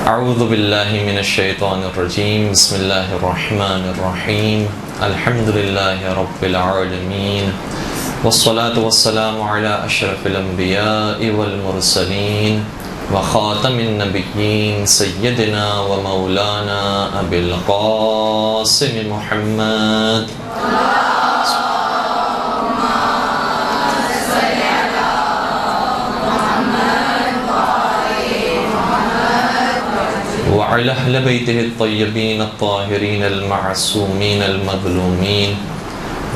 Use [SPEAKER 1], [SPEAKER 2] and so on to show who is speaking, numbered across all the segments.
[SPEAKER 1] اعوذ باللہ من الشیطان الرجیم بسم اللہ الرحمن الرحیم الحمد للہ رب العالمین والصلاة والسلام علی اشرف الانبیاء والمرسلین وخاتم النبیین سیدنا و مولانا ابی القاسم محمد وعلى أهل بيته الطيبين الطاهرين المعصومين المظلومين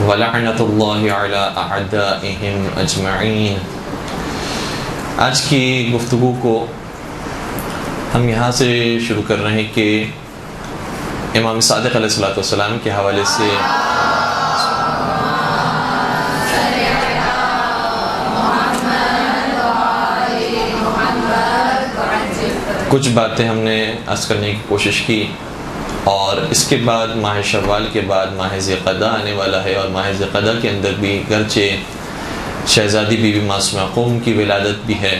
[SPEAKER 1] ولعنة الله على أعدائهم أجمعين۔ آج کی گفتگو کو ہم یہاں سے شروع کر رہے ہیں کہ امام صادق علیہ السلام کے حوالے سے کچھ باتیں ہم نے عرض کرنے کی کوشش کی، اور اس کے بعد ماہ شوال کے بعد ماہ ذی القعدہ آنے والا ہے، اور ماہ ذی القعدہ کے اندر بھی گرچہ شہزادی بی بی معصومہ قوم کی ولادت بھی ہے،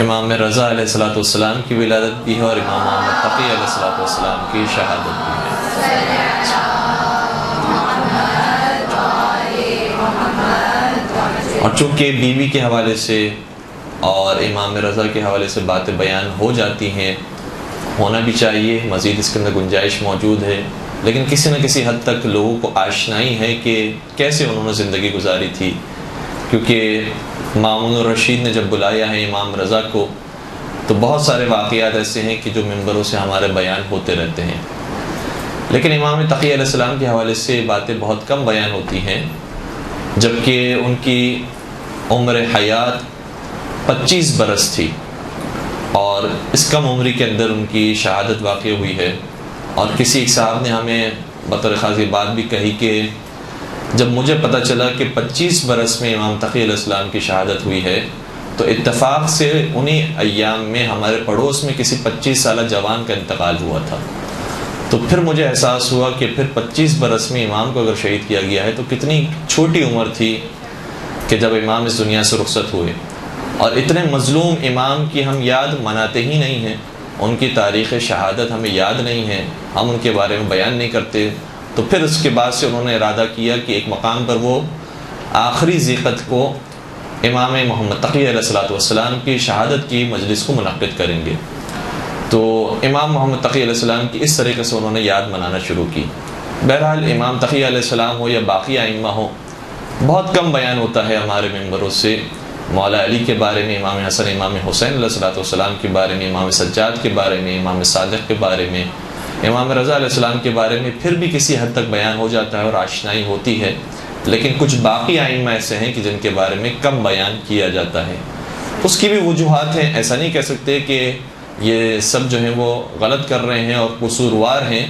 [SPEAKER 1] امام رضا علیہ السلام کی ولادت بھی ہے، اور امام محمد تقی علیہ السلام کی شہادت بھی ہے۔ اور چونکہ بیوی کے حوالے سے اور امام رضا کے حوالے سے باتیں بیان ہو جاتی ہیں، ہونا بھی چاہیے، مزید اس کے اندر گنجائش موجود ہے، لیکن کسی نہ کسی حد تک لوگوں کو آشنائی ہے کہ کیسے انہوں نے زندگی گزاری تھی، کیونکہ مامون الرشید نے جب بلایا ہے امام رضا کو تو بہت سارے واقعات ایسے ہیں کہ جو ممبروں سے ہمارے بیان ہوتے رہتے ہیں، لیکن امام تقی علیہ السلام کے حوالے سے باتیں بہت کم بیان ہوتی ہیں، جبکہ ان کی عمر حیات 25 برس تھی، اور اس کم عمری کے اندر ان کی شہادت واقع ہوئی ہے۔ اور کسی ایک صاحب نے ہمیں بطور خاص یہ بات بھی کہی کہ جب مجھے پتہ چلا کہ 25 برس میں امام تقی علیہ السلام کی شہادت ہوئی ہے تو اتفاق سے انہی ایام میں ہمارے پڑوس میں کسی 25 سالہ جوان کا انتقال ہوا تھا، تو پھر مجھے احساس ہوا کہ پھر 25 برس میں امام کو اگر شہید کیا گیا ہے تو کتنی چھوٹی عمر تھی کہ جب امام اس دنیا سے رخصت ہوئے، اور اتنے مظلوم امام کی ہم یاد مناتے ہی نہیں ہیں، ان کی تاریخ شہادت ہمیں یاد نہیں ہے، ہم ان کے بارے میں بیان نہیں کرتے۔ تو پھر اس کے بعد سے انہوں نے ارادہ کیا کہ ایک مقام پر وہ آخری ذیقت کو امام محمد تقی علیہ السلام کی شہادت کی مجلس کو منعقد کریں گے، تو امام محمد تقی علیہ السلام کی اس طریقے سے انہوں نے یاد منانا شروع کی۔ بہرحال امام تقی علیہ السلام ہو یا باقی ائمہ ہو، بہت کم بیان ہوتا ہے ہمارے ممبروں سے مولا علی کے بارے میں، امام حسن امام حسین علیہ السلام کے بارے میں، امام سجاد کے بارے میں، امام صادق کے بارے میں، امام رضا علیہ السلام کے بارے میں پھر بھی کسی حد تک بیان ہو جاتا ہے اور آشنائی ہوتی ہے، لیکن کچھ باقی ائمہ ایسے ہیں کہ جن کے بارے میں کم بیان کیا جاتا ہے۔ اس کی بھی وجوہات ہیں، ایسا نہیں کہہ سکتے کہ یہ سب جو ہیں وہ غلط کر رہے ہیں اور قصوروار ہیں۔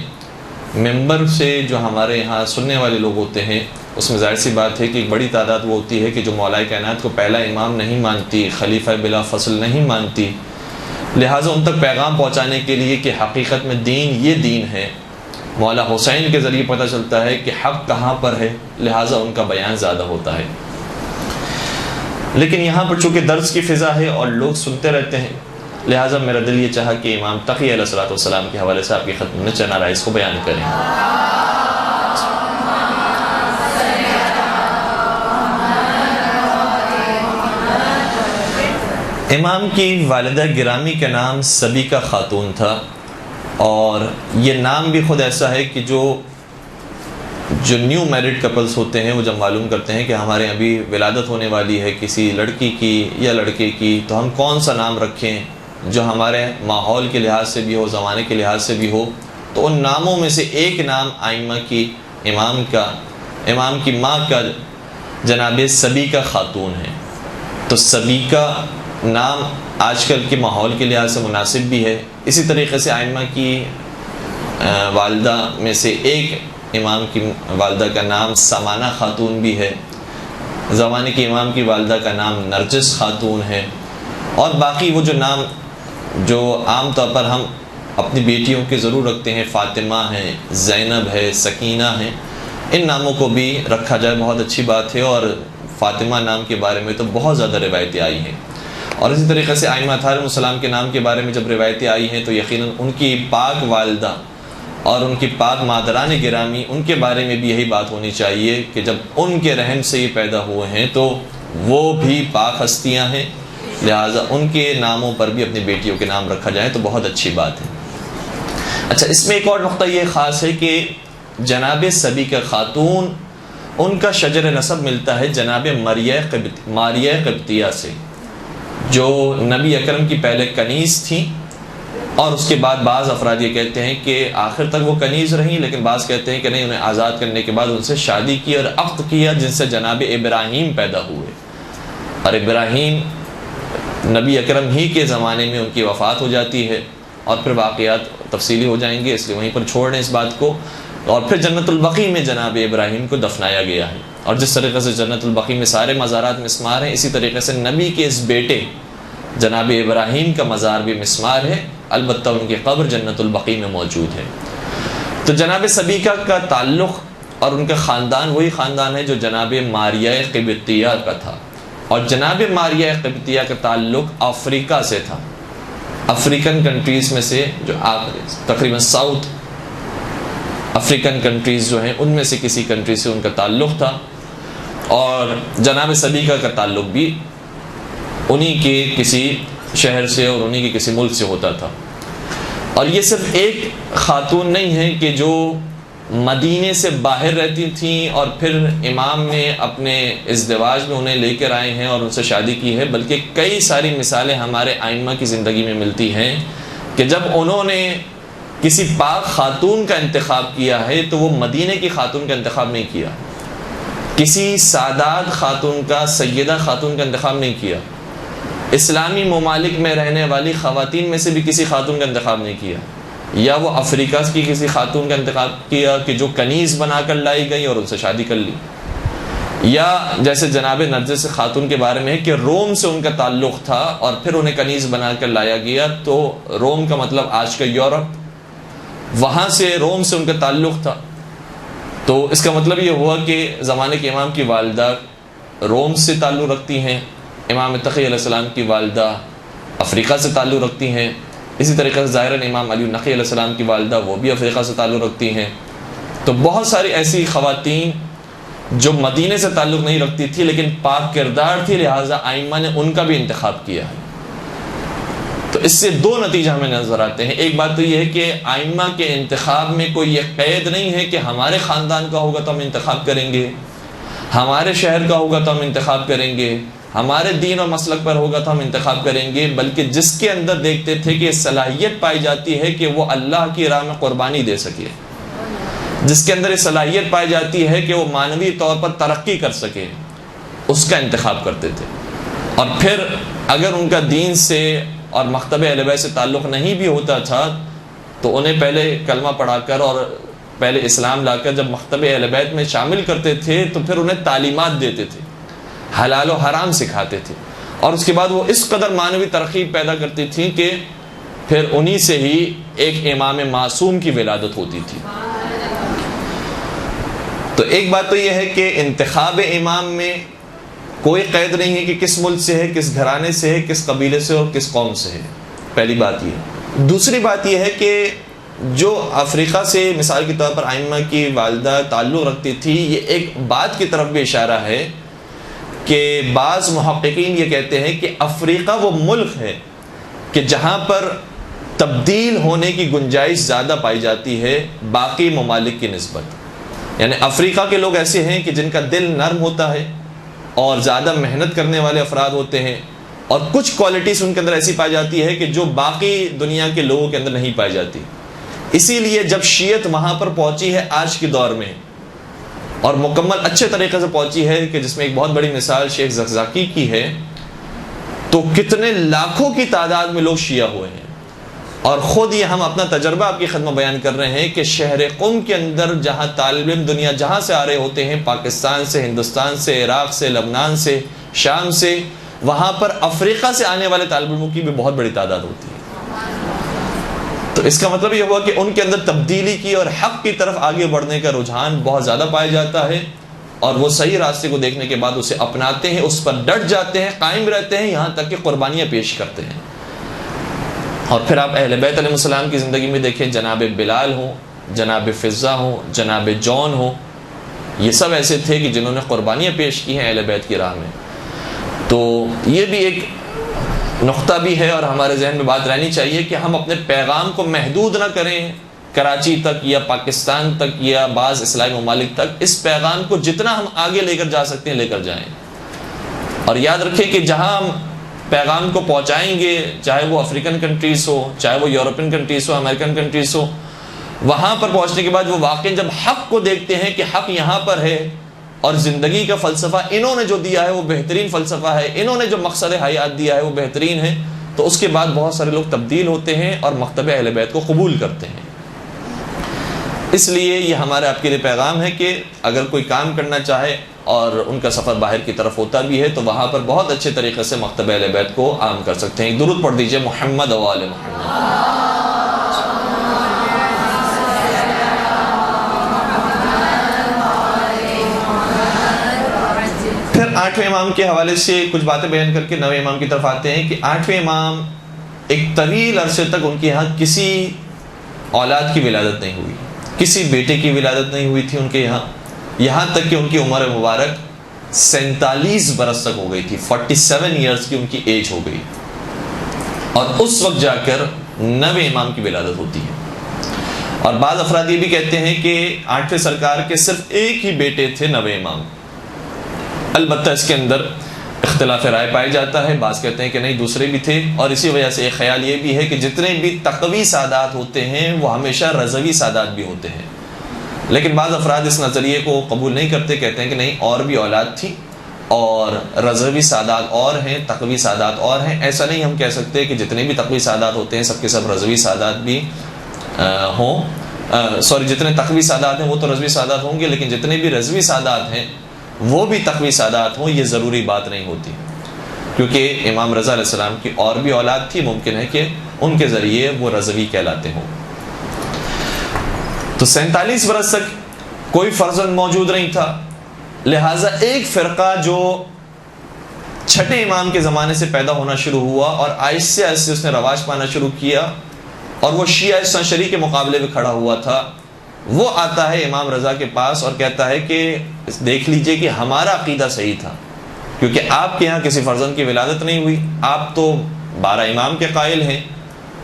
[SPEAKER 1] ممبر سے جو ہمارے یہاں سننے والے لوگ ہوتے ہیں، اس میں ظاہر سی بات ہے کہ ایک بڑی تعداد وہ ہوتی ہے کہ جو مولا کائنات کو پہلا امام نہیں مانتی، خلیفہ بلا فصل نہیں مانتی، لہٰذا ان تک پیغام پہنچانے کے لیے کہ حقیقت میں دین یہ دین ہے، مولا حسین کے ذریعے پتہ چلتا ہے کہ حق کہاں پر ہے، لہٰذا ان کا بیان زیادہ ہوتا ہے۔ لیکن یہاں پر چونکہ درس کی فضا ہے اور لوگ سنتے رہتے ہیں، لہٰذا میرا دل یہ چاہا کہ امام تقی علیہ السلام کے حوالے سے آپ کی خدمت میں چند آرائز کو بیان کریں۔ امام کی والدہ گرامی کا نام سبیکہ خاتون تھا، اور یہ نام بھی خود ایسا ہے کہ جو نیو میرڈ کپلز ہوتے ہیں وہ جب معلوم کرتے ہیں کہ ہمارے ابھی ولادت ہونے والی ہے کسی لڑکی کی یا لڑکے کی، تو ہم کون سا نام رکھیں جو ہمارے ماحول کے لحاظ سے بھی ہو، زمانے کے لحاظ سے بھی ہو، تو ان ناموں میں سے ایک نام ائمہ کی امام کی ماں کا جناب سبیکہ خاتون ہے۔ تو سبیکہ نام آج کل کے ماحول کے لحاظ سے مناسب بھی ہے، اسی طریقے سے ائمہ کی والدہ میں سے ایک امام کی والدہ کا نام سمانہ خاتون بھی ہے، زمانے کے امام کی والدہ کا نام نرجس خاتون ہے، اور باقی وہ جو نام جو عام طور پر ہم اپنی بیٹیوں کے ضرور رکھتے ہیں، فاطمہ ہیں، زینب ہے، سکینہ ہیں، ان ناموں کو بھی رکھا جائے، بہت اچھی بات ہے۔ اور فاطمہ نام کے بارے میں تو بہت زیادہ روایتیں آئی ہیں، اور اسی طریقے سے ائمہ اطہار علیہم السلام کے نام کے بارے میں جب روایتیں آئی ہیں تو یقیناً ان کی پاک والدہ اور ان کی پاک مادران گرامی، ان کے بارے میں بھی یہی بات ہونی چاہیے کہ جب ان کے رحم سے یہ پیدا ہوئے ہیں تو وہ بھی پاک ہستیاں ہیں، لہٰذا ان کے ناموں پر بھی اپنی بیٹیوں کے نام رکھا جائے تو بہت اچھی بات ہے۔ اچھا، اس میں ایک اور نقطہ یہ خاص ہے کہ جناب سبیکہ خاتون، ان کا شجر نسب ملتا ہے جناب ماریہ قبطیہ سے، جو نبی اکرم کی پہلے کنیز تھیں، اور اس کے بعد بعض افراد یہ کہتے ہیں کہ آخر تک وہ کنیز رہیں، لیکن بعض کہتے ہیں کہ نہیں، انہیں آزاد کرنے کے بعد ان سے شادی کی اور عقد کیا، جن سے جناب ابراہیم پیدا ہوئے، اور ابراہیم نبی اکرم ہی کے زمانے میں ان کی وفات ہو جاتی ہے، اور پھر واقعات تفصیلی ہو جائیں گے، اس لیے وہیں پر چھوڑ دیں اس بات کو۔ اور پھر جنت البقیع میں جناب ابراہیم کو دفنایا گیا ہے، اور جس طریقے سے جنت البقیع میں سارے مزارات مسمار ہیں، اسی طریقے سے نبی کے اس بیٹے جناب ابراہیم کا مزار بھی مسمار ہے، البتہ ان کی قبر جنت البقیع میں موجود ہے۔ تو جناب سبیکہ کا تعلق اور ان کا خاندان وہی خاندان ہے جو جناب ماریہ قبطیہ کا تھا، اور جناب ماریہ قبطیہ کا تعلق افریقہ سے تھا، افریقن کنٹریز میں سے جو تقریباً ساؤتھ افریقن کنٹریز جو ہیں ان میں سے کسی کنٹری سے ان کا تعلق تھا، اور جناب سبیکہ کا تعلق بھی انہی کے کسی شہر سے اور انہی کے کسی ملک سے ہوتا تھا۔ اور یہ صرف ایک خاتون نہیں ہے کہ جو مدینے سے باہر رہتی تھیں اور پھر امام نے اپنے ازدواج میں انہیں لے کر آئے ہیں اور ان سے شادی کی ہے، بلکہ کئی ساری مثالیں ہمارے ائمہ کی زندگی میں ملتی ہیں کہ جب انہوں نے کسی پاک خاتون کا انتخاب کیا ہے تو وہ مدینے کی خاتون کا انتخاب نہیں کیا، کسی سادات خاتون کا، سیدہ خاتون کا انتخاب نہیں کیا، اسلامی ممالک میں رہنے والی خواتین میں سے بھی کسی خاتون کا انتخاب نہیں کیا، یا وہ افریقہ کی کسی خاتون کا انتخاب کیا کہ جو کنیز بنا کر لائی گئی اور ان سے شادی کر لی، یا جیسے جناب نرجس خاتون کے بارے میں ہے کہ روم سے ان کا تعلق تھا اور پھر انہیں کنیز بنا کر لایا گیا، تو روم کا مطلب آج کا یورپ، وہاں سے روم سے ان کا تعلق تھا، تو اس کا مطلب یہ ہوا کہ زمانے کے امام کی والدہ روم سے تعلق رکھتی ہیں، امام تقی علیہ السلام کی والدہ افریقہ سے تعلق رکھتی ہیں، اسی طریقے سے ظاہراً امام علی نقی علیہ السلام کی والدہ وہ بھی افریقہ سے تعلق رکھتی ہیں۔ تو بہت ساری ایسی خواتین جو مدینے سے تعلق نہیں رکھتی تھی لیکن پاک کردار تھی، لہٰذا ائمہ نے ان کا بھی انتخاب کیا ہے۔ تو اس سے دو نتیجہ ہمیں نظر آتے ہیں، ایک بات تو یہ ہے کہ ائمہ کے انتخاب میں کوئی یہ قید نہیں ہے کہ ہمارے خاندان کا ہوگا تو ہم انتخاب کریں گے، ہمارے شہر کا ہوگا تو ہم انتخاب کریں گے، ہمارے دین اور مسلک پر ہوگا تو ہم انتخاب کریں گے، بلکہ جس کے اندر دیکھتے تھے کہ صلاحیت پائی جاتی ہے کہ وہ اللہ کی راہ میں قربانی دے سکے، جس کے اندر یہ صلاحیت پائی جاتی ہے کہ وہ معنوی طور پر ترقی کر سکے، اس کا انتخاب کرتے تھے۔ اور پھر اگر ان کا دین سے اور مکتب اہل بیت سے تعلق نہیں بھی ہوتا تھا تو انہیں پہلے کلمہ پڑھا کر اور پہلے اسلام لا کر جب مکتب اہل بیت میں شامل کرتے تھے تو پھر انہیں تعلیمات دیتے تھے، حلال و حرام سکھاتے تھے، اور اس کے بعد وہ اس قدر معنوی ترقی پیدا کرتی تھیں کہ پھر انہی سے ہی ایک امام معصوم کی ولادت ہوتی تھی۔ تو ایک بات تو یہ ہے کہ انتخاب امام میں کوئی قید نہیں ہے کہ کس ملک سے ہے، کس گھرانے سے ہے، کس قبیلے سے اور کس قوم سے ہے، پہلی بات یہ۔ دوسری بات یہ ہے کہ جو افریقہ سے مثال کے طور پر ائمہ کی والدہ تعلق رکھتی تھی، یہ ایک بات کی طرف بھی اشارہ ہے کہ بعض محققین یہ کہتے ہیں کہ افریقہ وہ ملک ہے کہ جہاں پر تبدیل ہونے کی گنجائش زیادہ پائی جاتی ہے باقی ممالک کی نسبت، یعنی افریقہ کے لوگ ایسے ہیں کہ جن کا دل نرم ہوتا ہے اور زیادہ محنت کرنے والے افراد ہوتے ہیں، اور کچھ کوالٹیز ان کے اندر ایسی پائی جاتی ہے کہ جو باقی دنیا کے لوگوں کے اندر نہیں پائی جاتی۔ اسی لیے جب شیعت وہاں پر پہنچی ہے آج کے دور میں، اور مکمل اچھے طریقے سے پہنچی ہے کہ جس میں ایک بہت بڑی مثال شیخ زقزاقی کی ہے، تو کتنے لاکھوں کی تعداد میں لوگ شیعہ ہوئے ہیں، اور خود یہ ہم اپنا تجربہ آپ کی خدمت بیان کر رہے ہیں کہ شہر قم کے اندر جہاں طالب علم دنیا جہاں سے آ رہے ہوتے ہیں، پاکستان سے، ہندوستان سے، عراق سے، لبنان سے، شام سے، وہاں پر افریقہ سے آنے والے طالب علموں کی بھی بہت بڑی تعداد ہوتی ہے۔ تو اس کا مطلب یہ ہوا کہ ان کے اندر تبدیلی کی اور حق کی طرف آگے بڑھنے کا رجحان بہت زیادہ پایا جاتا ہے، اور وہ صحیح راستے کو دیکھنے کے بعد اسے اپناتے ہیں، اس پر ڈٹ جاتے ہیں، قائم رہتے ہیں، یہاں تک کہ قربانیاں پیش کرتے ہیں۔ اور پھر آپ اہل بیت علیہ السلام کی زندگی میں دیکھیں، جناب بلال ہوں، جناب فضہ ہوں، جناب جون ہوں، یہ سب ایسے تھے کہ جنہوں نے قربانیاں پیش کی ہیں اہل بیت کی راہ میں۔ تو یہ بھی ایک نقطہ بھی ہے، اور ہمارے ذہن میں بات رہنی چاہیے کہ ہم اپنے پیغام کو محدود نہ کریں کراچی تک یا پاکستان تک یا بعض اسلامی ممالک تک۔ اس پیغام کو جتنا ہم آگے لے کر جا سکتے ہیں لے کر جائیں، اور یاد رکھیں کہ جہاں ہم پیغام کو پہنچائیں گے، چاہے وہ افریقن کنٹریز ہو، چاہے وہ European countries who, American countries who, وہاں پر پہنچنے کے بعد وہ واقعی جب حق کو دیکھتے ہیں کہ حق یہاں پر ہے، اور زندگی کا فلسفہ انہوں نے جو دیا ہے وہ بہترین فلسفہ ہے، انہوں نے جو مقصد حیات دیا ہے وہ بہترین ہے، تو اس کے بعد بہت سارے لوگ تبدیل ہوتے ہیں اور مکتب اہل بیت کو قبول کرتے ہیں۔ اس لیے یہ ہمارے آپ کے لیے پیغام ہے کہ اگر کوئی کام کرنا چاہے اور ان کا سفر باہر کی طرف ہوتا بھی ہے تو وہاں پر بہت اچھے طریقے سے مکتب اہل بیت کو عام کر سکتے ہیں۔ درود پڑھ دیجئے محمد و آل محمد۔ پھر 8ویں امام کے حوالے سے کچھ باتیں بیان کر کے 9ویں امام کی طرف آتے ہیں کہ 8ویں امام ایک طویل عرصے تک ان کے یہاں کسی اولاد کی ولادت نہیں ہوئی، کسی بیٹے کی ولادت نہیں ہوئی تھی ان کے یہاں تک کہ ان کی عمر مبارک 47 برس تک ہو گئی تھی، 47 ایئرز کی ان کی ایج ہو گئی، اور اس وقت جا کر 9ویں امام کی ولادت ہوتی ہے۔ اور بعض افراد یہ بھی کہتے ہیں کہ 8ویں سرکار کے صرف ایک ہی بیٹے تھے 9ویں امام، البتہ اس کے اندر اختلاف رائے پایا جاتا ہے، بعض کہتے ہیں کہ نہیں دوسرے بھی تھے، اور اسی وجہ سے ایک خیال یہ بھی ہے کہ جتنے بھی تقوی سادات ہوتے ہیں وہ ہمیشہ رضوی سادات بھی ہوتے ہیں، لیکن بعض افراد اس نظریے کو قبول نہیں کرتے، کہتے ہیں کہ نہیں اور بھی اولاد تھی اور رضوی سادات اور ہیں، تقوی سادات اور ہیں۔ ایسا نہیں ہم کہہ سکتے کہ جتنے بھی تقوی سادات ہوتے ہیں سب کے سب رضوی سادات بھی جتنے تقوی سادات ہیں وہ تو رضوی سادات ہوں گے، لیکن جتنے بھی رضوی سادات ہیں وہ بھی تقوی سادات ہوں، یہ ضروری بات نہیں ہوتی، کیونکہ امام رضا علیہ السلام کی اور بھی اولاد تھی، ممکن ہے کہ ان کے ذریعے وہ رضوی کہلاتے ہوں۔ تو 47 برس تک کوئی فرزند موجود نہیں تھا، لہٰذا ایک فرقہ جو چھٹے امام کے زمانے سے پیدا ہونا شروع ہوا اور آہستہ آہستہ اس نے رواج پانا شروع کیا، اور وہ شیعہ اثنا عشری کے مقابلے میں کھڑا ہوا تھا، وہ آتا ہے امام رضا کے پاس اور کہتا ہے کہ دیکھ لیجئے کہ ہمارا عقیدہ صحیح تھا، کیونکہ آپ کے یہاں کسی فرزند کی ولادت نہیں ہوئی، آپ تو 12 امام کے قائل ہیں،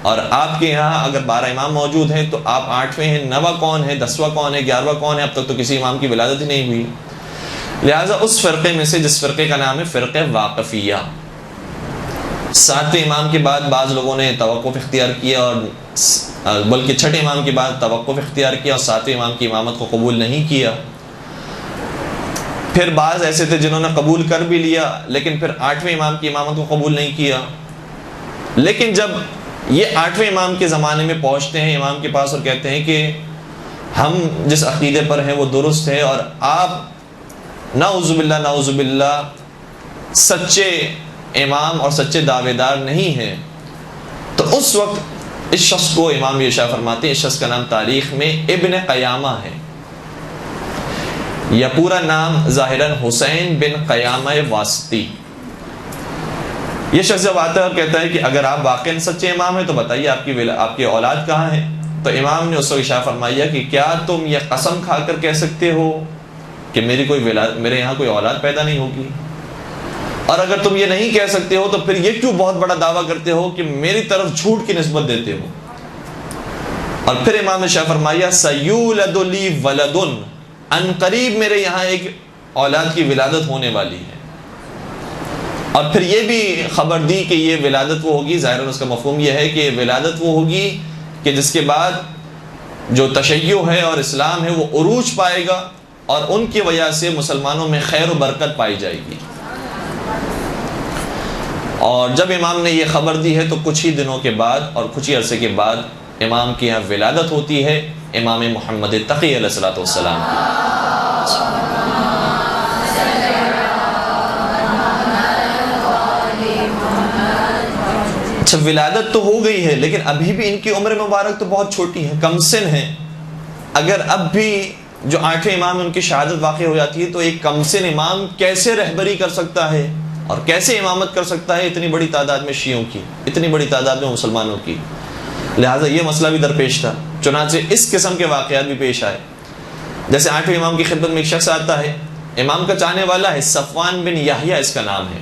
[SPEAKER 1] اور آپ کے یہاں اگر 12 امام موجود ہیں تو آپ 8ویں ہیں، 9واں کون ہے، 10واں کون ہے، 11واں کون ہے، اب تک تو کسی امام کی ولادت ہی نہیں ہوئی۔ لہٰذا اس فرقے میں سے جس فرقے کا نام ہے فرقہ واقفیہ، 7ویں امام کے بعد بعض لوگوں نے توقف اختیار کیا، اور بلکہ چھٹے امام کے بعد توقف اختیار کیا اور 7ویں امام کی امامت کو قبول نہیں کیا۔ پھر بعض ایسے تھے جنہوں نے قبول کر بھی لیا لیکن پھر 8ویں امام کی امامت کو قبول نہیں کیا۔ لیکن جب یہ 8ویں امام کے زمانے میں پہنچتے ہیں امام کے پاس اور کہتے ہیں کہ ہم جس عقیدے پر ہیں وہ درست ہے، اور آپ نعوذ باللہ سچے امام اور سچے دعوے دار نہیں ہیں، تو اس وقت اس شخص کو امام یہ ارشاد فرماتے ہیں، اس شخص کا نام تاریخ میں ابن قیامہ ہے، یا پورا نام ظاہراً حسین بن قیامہ واسطی۔ یہ شخص جب آتا ہے اور کہتا ہے کہ اگر آپ واقعاً سچے امام ہیں تو بتائیے آپ کی اولاد کہاں ہے؟ تو امام نے اس وقت ارشاد فرمایا کہ کیا تم یہ قسم کھا کر کہہ سکتے ہو کہ میرے یہاں کوئی اولاد پیدا نہیں ہوگی؟ اور اگر تم یہ نہیں کہہ سکتے ہو تو پھر یہ کیوں بہت بڑا دعویٰ کرتے ہو کہ میری طرف جھوٹ کی نسبت دیتے ہو؟ اور پھر امام نے ارشاد فرمایا سیولد لی ولد، ان قریب میرے یہاں ایک اولاد کی ولادت ہونے والی ہے، اور پھر یہ بھی خبر دی کہ یہ ولادت وہ ہوگی، ظاہراً اس کا مفہوم یہ ہے کہ ولادت وہ ہوگی کہ جس کے بعد جو تشیع ہے اور اسلام ہے وہ عروج پائے گا، اور ان کی وجہ سے مسلمانوں میں خیر و برکت پائی جائے گی۔ اور جب امام نے یہ خبر دی ہے تو کچھ ہی دنوں کے بعد اور کچھ ہی عرصے کے بعد امام کی یہاں ولادت ہوتی ہے، امام محمد تقی علیہ الصلوۃ والسلام کی۔ اچھا ولادت تو ہو گئی ہے لیکن ابھی بھی ان کی عمر مبارک تو بہت چھوٹی ہے، کم سن ہے. اگر اب بھی جو 8ویں امام ان کی شہادت واقع ہو جاتی ہے تو ایک کم سن امام کیسے رہبری کر سکتا ہے اور کیسے امامت کر سکتا ہے اتنی بڑی تعداد میں شیعوں کی، اتنی بڑی تعداد میں مسلمانوں کی؟ لہٰذا یہ مسئلہ بھی درپیش تھا. چنانچہ اس قسم کے واقعات بھی پیش آئے. جیسے 8ویں امام کی خدمت میں ایک شخص آتا ہے، امام کا چاہنے والا ہے، صفوان بن یحییٰ اس کا نام ہے.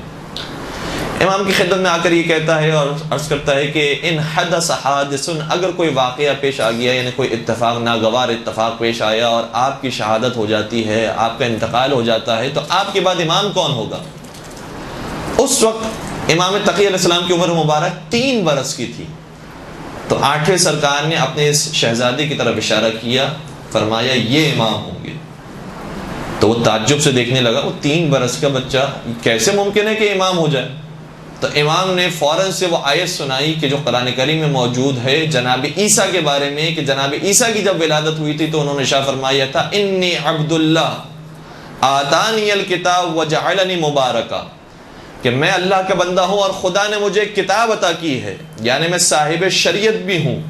[SPEAKER 1] امام کی خدمت میں آ کر یہ کہتا ہے اور عرض کرتا ہے کہ ان حدث حادث، اگر کوئی واقعہ پیش آ گیا، یعنی کوئی اتفاق، ناگوار اتفاق پیش آیا اور آپ کی شہادت ہو جاتی ہے، آپ کا انتقال ہو جاتا ہے، تو آپ کے بعد امام کون ہوگا؟ اس وقت امام تقی علیہ السلام کی عمر مبارک 3 برس کی تھی. تو 8ویں سرکار نے اپنے اس شہزادے کی طرف اشارہ کیا، فرمایا یہ امام ہوں گے. تو وہ تعجب سے دیکھنے لگا، وہ 3 برس کا بچہ کیسے ممکن ہے کہ امام ہو جائے؟ تو امام نے فوراً سے وہ آیت سنائی کہ جو قرآن کریم میں موجود ہے جناب عیسیٰ کے بارے میں، کہ جناب عیسیٰ کی جب ولادت ہوئی تھی تو انہوں نے شاہ فرمایا تھا انی عبد اللہ آتانی الکتاب وجعلنی مبارکا، کہ میں اللہ کا بندہ ہوں اور خدا نے مجھے کتاب عطا کی ہے، یعنی میں صاحب شریعت بھی ہوں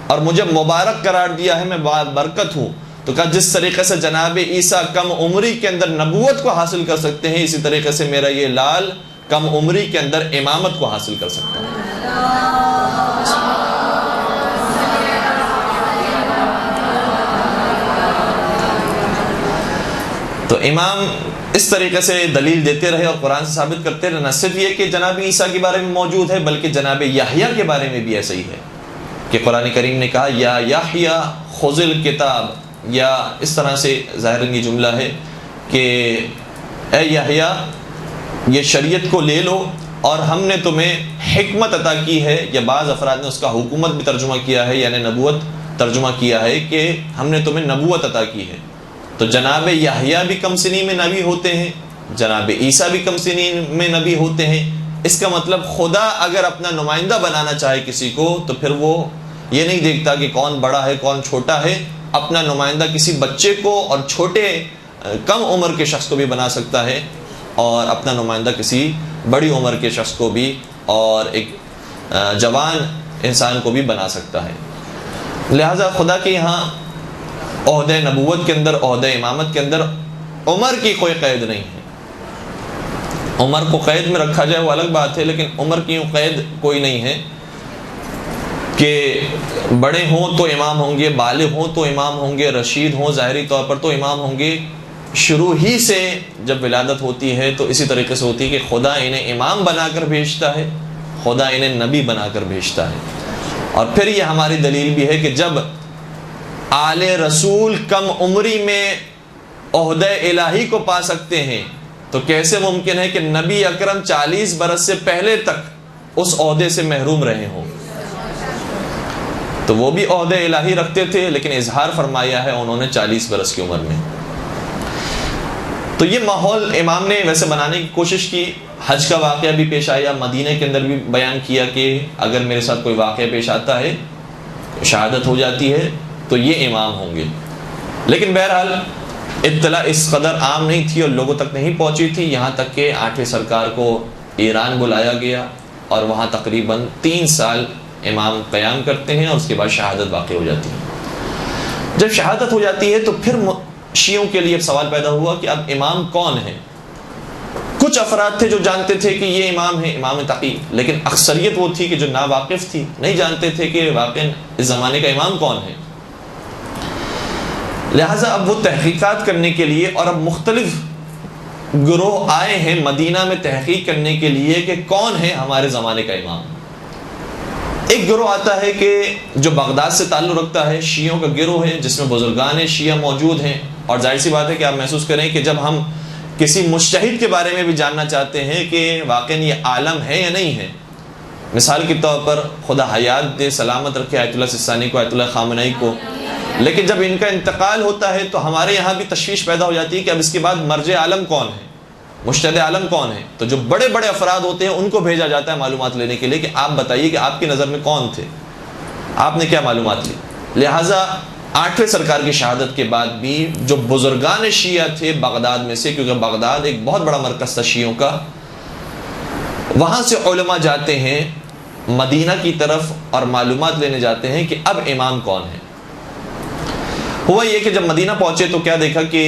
[SPEAKER 1] اور مجھے مبارک قرار دیا ہے، میں برکت ہوں. تو کہا جس طریقے سے جناب عیسیٰ کم عمری کے اندر نبوت کو حاصل کر سکتے ہیں، اسی طریقے سے میرا یہ لال کم عمری کے اندر امامت کو حاصل کر سکتا ہے. تو امام اس طریقے سے دلیل دیتے رہے اور قرآن سے ثابت کرتے رہے. نہ صرف یہ کہ جناب عیسیٰ کے بارے میں موجود ہے بلکہ جناب یحییٰ کے بارے میں بھی ایسا ہی ہے کہ قرآن کریم نے کہا یا یحییٰ خذ الکتاب، یا اس طرح سے ظاہراً یہ جملہ ہے کہ اے یحییٰ یہ شریعت کو لے لو اور ہم نے تمہیں حکمت عطا کی ہے، یا بعض افراد نے اس کا حکومت بھی ترجمہ کیا ہے، یعنی نبوت ترجمہ کیا ہے کہ ہم نے تمہیں نبوت عطا کی ہے. تو جناب یحییٰ بھی کم سنی میں نبی ہوتے ہیں، جناب عیسیٰ بھی کم سنی میں نبی ہوتے ہیں. اس کا مطلب خدا اگر اپنا نمائندہ بنانا چاہے کسی کو تو پھر وہ یہ نہیں دیکھتا کہ کون بڑا ہے کون چھوٹا ہے، اپنا نمائندہ کسی بچے کو اور چھوٹے کم عمر کے شخص کو بھی بنا سکتا ہے، اور اپنا نمائندہ کسی بڑی عمر کے شخص کو بھی اور ایک جوان انسان کو بھی بنا سکتا ہے. لہذا خدا کے یہاں عہدہ نبوت کے اندر، عہدہ امامت کے اندر عمر کی کوئی قید نہیں ہے. عمر کو قید میں رکھا جائے وہ الگ بات ہے، لیکن عمر کی قید کوئی نہیں ہے کہ بڑے ہوں تو امام ہوں گے، بالغ ہوں تو امام ہوں گے، رشید ہوں ظاہری طور پر تو امام ہوں گے. شروع ہی سے جب ولادت ہوتی ہے تو اسی طریقے سے ہوتی ہے کہ خدا انہیں امام بنا کر بھیجتا ہے، خدا انہیں نبی بنا کر بھیجتا ہے. اور پھر یہ ہماری دلیل بھی ہے کہ جب آل رسول کم عمری میں عہدہ الہی کو پا سکتے ہیں تو کیسے ممکن ہے کہ نبی اکرم 40 برس سے پہلے تک اس عہدے سے محروم رہے ہوں؟ تو وہ بھی عہدہ الہی رکھتے تھے لیکن اظہار فرمایا ہے انہوں نے 40 برس کی عمر میں. تو یہ ماحول امام نے ویسے بنانے کی کوشش کی. حج کا واقعہ بھی پیش آیا، مدینہ کے اندر بھی بیان کیا کہ اگر میرے ساتھ کوئی واقعہ پیش آتا ہے، شہادت ہو جاتی ہے تو یہ امام ہوں گے. لیکن بہرحال اطلاع اس قدر عام نہیں تھی اور لوگوں تک نہیں پہنچی تھی، یہاں تک کہ 8ویں سرکار کو ایران بلایا گیا اور وہاں تقریباً 3 سال امام قیام کرتے ہیں اور اس کے بعد شہادت واقع ہو جاتی ہے. جب شہادت ہو جاتی ہے تو پھر شیعوں کے لیے سوال پیدا ہوا کہ اب امام کون ہے. کچھ افراد تھے جو جانتے تھے کہ یہ امام ہے، امام تقی، لیکن اکثریت وہ تھی کہ جو ناواقف تھی، نہیں جانتے تھے کہ واقعا اس زمانے کا امام کون ہے. لہٰذا اب وہ تحقیقات کرنے کے لیے، اور اب مختلف گروہ آئے ہیں مدینہ میں تحقیق کرنے کے لیے کہ کون ہے ہمارے زمانے کا امام. ایک گروہ آتا ہے کہ جو بغداد سے تعلق رکھتا ہے، شیعوں کا گروہ ہے جس میں بزرگان شیعہ موجود ہیں. اور ظاہر سی بات ہے کہ آپ محسوس کریں کہ جب ہم کسی مجتہد کے بارے میں بھی جاننا چاہتے ہیں کہ واقعا یہ عالم ہے یا نہیں ہے، مثال کے طور پر خدا حیات دے سلامت رکھے آیت اللہ سستانی کو، آیت اللہ خامنہئی کو، لیکن جب ان کا انتقال ہوتا ہے تو ہمارے یہاں بھی تشویش پیدا ہو جاتی ہے کہ اب اس کے بعد مرجع عالم کون ہے، مجتہد عالم کون ہے. تو جو بڑے بڑے افراد ہوتے ہیں ان کو بھیجا جاتا ہے معلومات لینے کے لیے کہ آپ بتائیے کہ آپ کی نظر میں کون تھے، آپ نے کیا معلومات لی. لہٰذا 8ویں سرکار کی شہادت کے بعد بھی جو بزرگان شیعہ تھے بغداد میں سے، کیونکہ بغداد ایک بہت بڑا مرکز تھا شیعوں کا، وہاں سے علماء جاتے ہیں مدینہ کی طرف اور معلومات لینے جاتے ہیں کہ اب امام کون ہے۔ ہوا یہ کہ جب مدینہ پہنچے تو کیا دیکھا کہ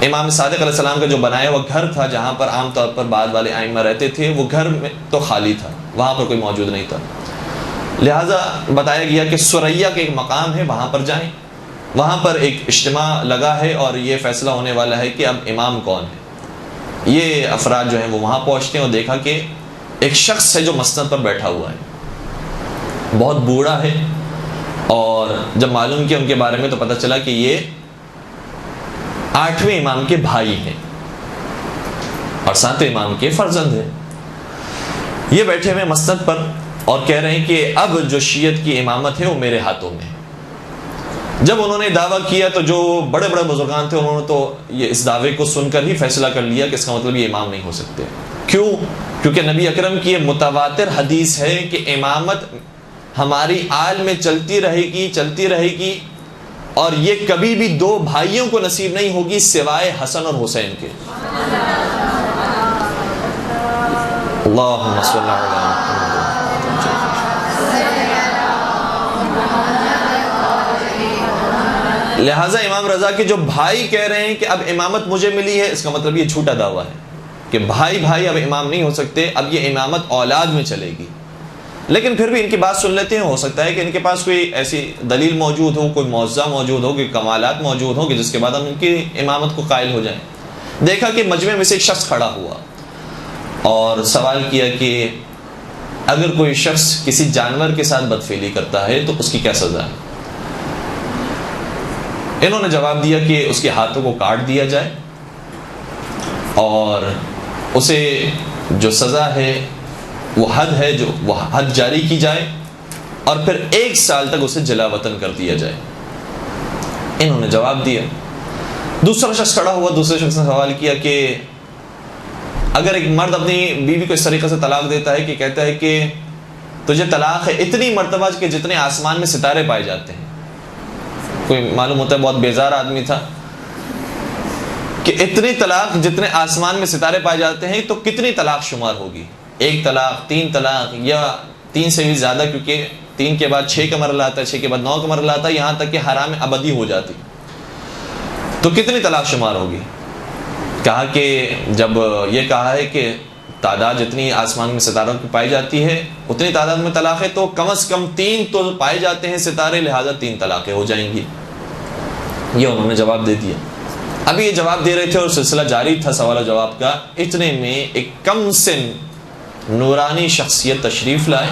[SPEAKER 1] امام صادق علیہ السلام کا جو بنایا ہوا گھر تھا جہاں پر عام طور پر بعد والے ائمہ رہتے تھے، وہ گھر میں تو خالی تھا، وہاں پر کوئی موجود نہیں تھا۔ لہٰذا بتایا گیا کہ سریا کے ایک مقام ہے، وہاں پر جائیں، وہاں پر ایک اجتماع لگا ہے اور یہ فیصلہ ہونے والا ہے کہ اب امام کون ہے۔ یہ افراد جو ہیں وہ وہاں پہنچتے ہیں اور دیکھا کہ ایک شخص ہے جو مسند پر بیٹھا ہوا ہے، بہت بوڑھا ہے، اور جب معلوم کیا ان کے بارے میں تو پتہ چلا کہ یہ 8ویں امام کے بھائی ہیں اور 7ویں امام کے فرزند ہیں۔ یہ بیٹھے ہوئے مسند پر اور کہہ رہے ہیں کہ اب جو شیعت کی امامت ہے وہ میرے ہاتھوں میں ہے۔ جب انہوں نے دعویٰ کیا تو جو بڑے بڑے بزرگان تھے انہوں نے تو یہ اس دعوے کو سن کر ہی فیصلہ کر لیا کہ اس کا مطلب یہ امام نہیں ہو سکتے۔ کیوں؟ کیونکہ نبی اکرم کی یہ متواتر حدیث ہے کہ امامت ہماری آل میں چلتی رہے گی اور یہ کبھی بھی 2 بھائیوں کو نصیب نہیں ہوگی سوائے حسن اور حسین کے۔ اللہم صلی اللہ علیہ وسلم۔ لہٰذا امام رضا کے جو بھائی کہہ رہے ہیں کہ اب امامت مجھے ملی ہے، اس کا مطلب یہ جھوٹا دعویٰ ہے کہ بھائی اب امام نہیں ہو سکتے، اب یہ امامت اولاد میں چلے گی۔ لیکن پھر بھی ان کی بات سن لیتے ہیں، ہو سکتا ہے کہ ان کے پاس کوئی ایسی دلیل موجود ہو، کوئی معجزہ موجود ہو، کوئی کمالات موجود ہو کہ جس کے بعد ہم ان کی امامت کو قائل ہو جائیں۔ دیکھا کہ مجمع میں سے ایک شخص کھڑا ہوا اور سوال کیا کہ اگر کوئی شخص کسی جانور کے ساتھ بدفعلی کرتا ہے تو اس کی کیا سزا ہے؟ انہوں نے جواب دیا کہ اس کے ہاتھوں کو کاٹ دیا جائے اور اسے جو سزا ہے وہ حد جاری کی جائے اور پھر 1 سال تک اسے جلا وطن کر دیا جائے۔ انہوں نے جواب دیا۔ دوسرا شخص کھڑا ہوا، دوسرے شخص نے سوال کیا کہ اگر ایک مرد اپنی بیوی کو اس طریقے سے طلاق دیتا ہے کہ کہتا ہے کہ تجھے طلاق ہے اتنی مرتبہ کہ جتنے آسمان میں ستارے پائے جاتے ہیں، کوئی معلوم ہوتا ہے بہت بیزار آدمی تھا، کہ اتنی طلاق جتنے آسمان میں ستارے پائے جاتے ہیں تو کتنی طلاق شمار ہوگی؟ 1 طلاق، 3 طلاق یا 3 سے بھی زیادہ، کیونکہ 3 کے بعد 6 کا مرحلہ آتا ہے، 6 کے بعد 9 کا مرحلہ آتا ہے، یہاں تک کہ حرام ابدی ہو جاتی، تو کتنی طلاق شمار ہوگی؟ کہا کہ جب یہ کہا ہے کہ تعداد جتنی آسمان میں ستاروں کی پائی جاتی ہے اتنی تعداد میں طلاق ہے تو کم از کم 3 تو پائے جاتے ہیں ستارے، لہٰذا 3 طلاقیں ہو جائیں گی۔ یہ انہوں نے جواب دے دیا۔ ابھی یہ جواب دے رہے تھے اور سلسلہ جاری تھا سوال و جواب کا، اتنے میں ایک کم سن نورانی شخصیت تشریف لائے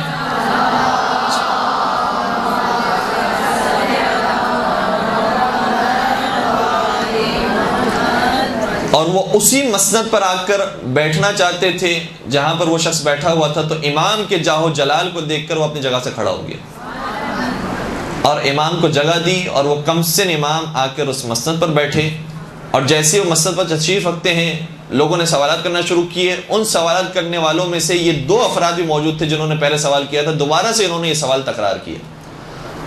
[SPEAKER 1] اور وہ اسی مسند پر آ کر بیٹھنا چاہتے تھے جہاں پر وہ شخص بیٹھا ہوا تھا، تو امام کے جاہو جلال کو دیکھ کر وہ اپنی جگہ سے کھڑا ہو گیا اور امام کو جگہ دی، اور وہ کم سن امام آ کر اس مسند پر بیٹھے، اور جیسے وہ مسند پر تشریف رکھتے ہیں لوگوں نے سوالات کرنا شروع کیے۔ ان سوالات کرنے والوں میں سے یہ 2 افراد بھی موجود تھے جنہوں نے پہلے سوال کیا تھا، دوبارہ سے انہوں نے یہ سوال تکرار کیا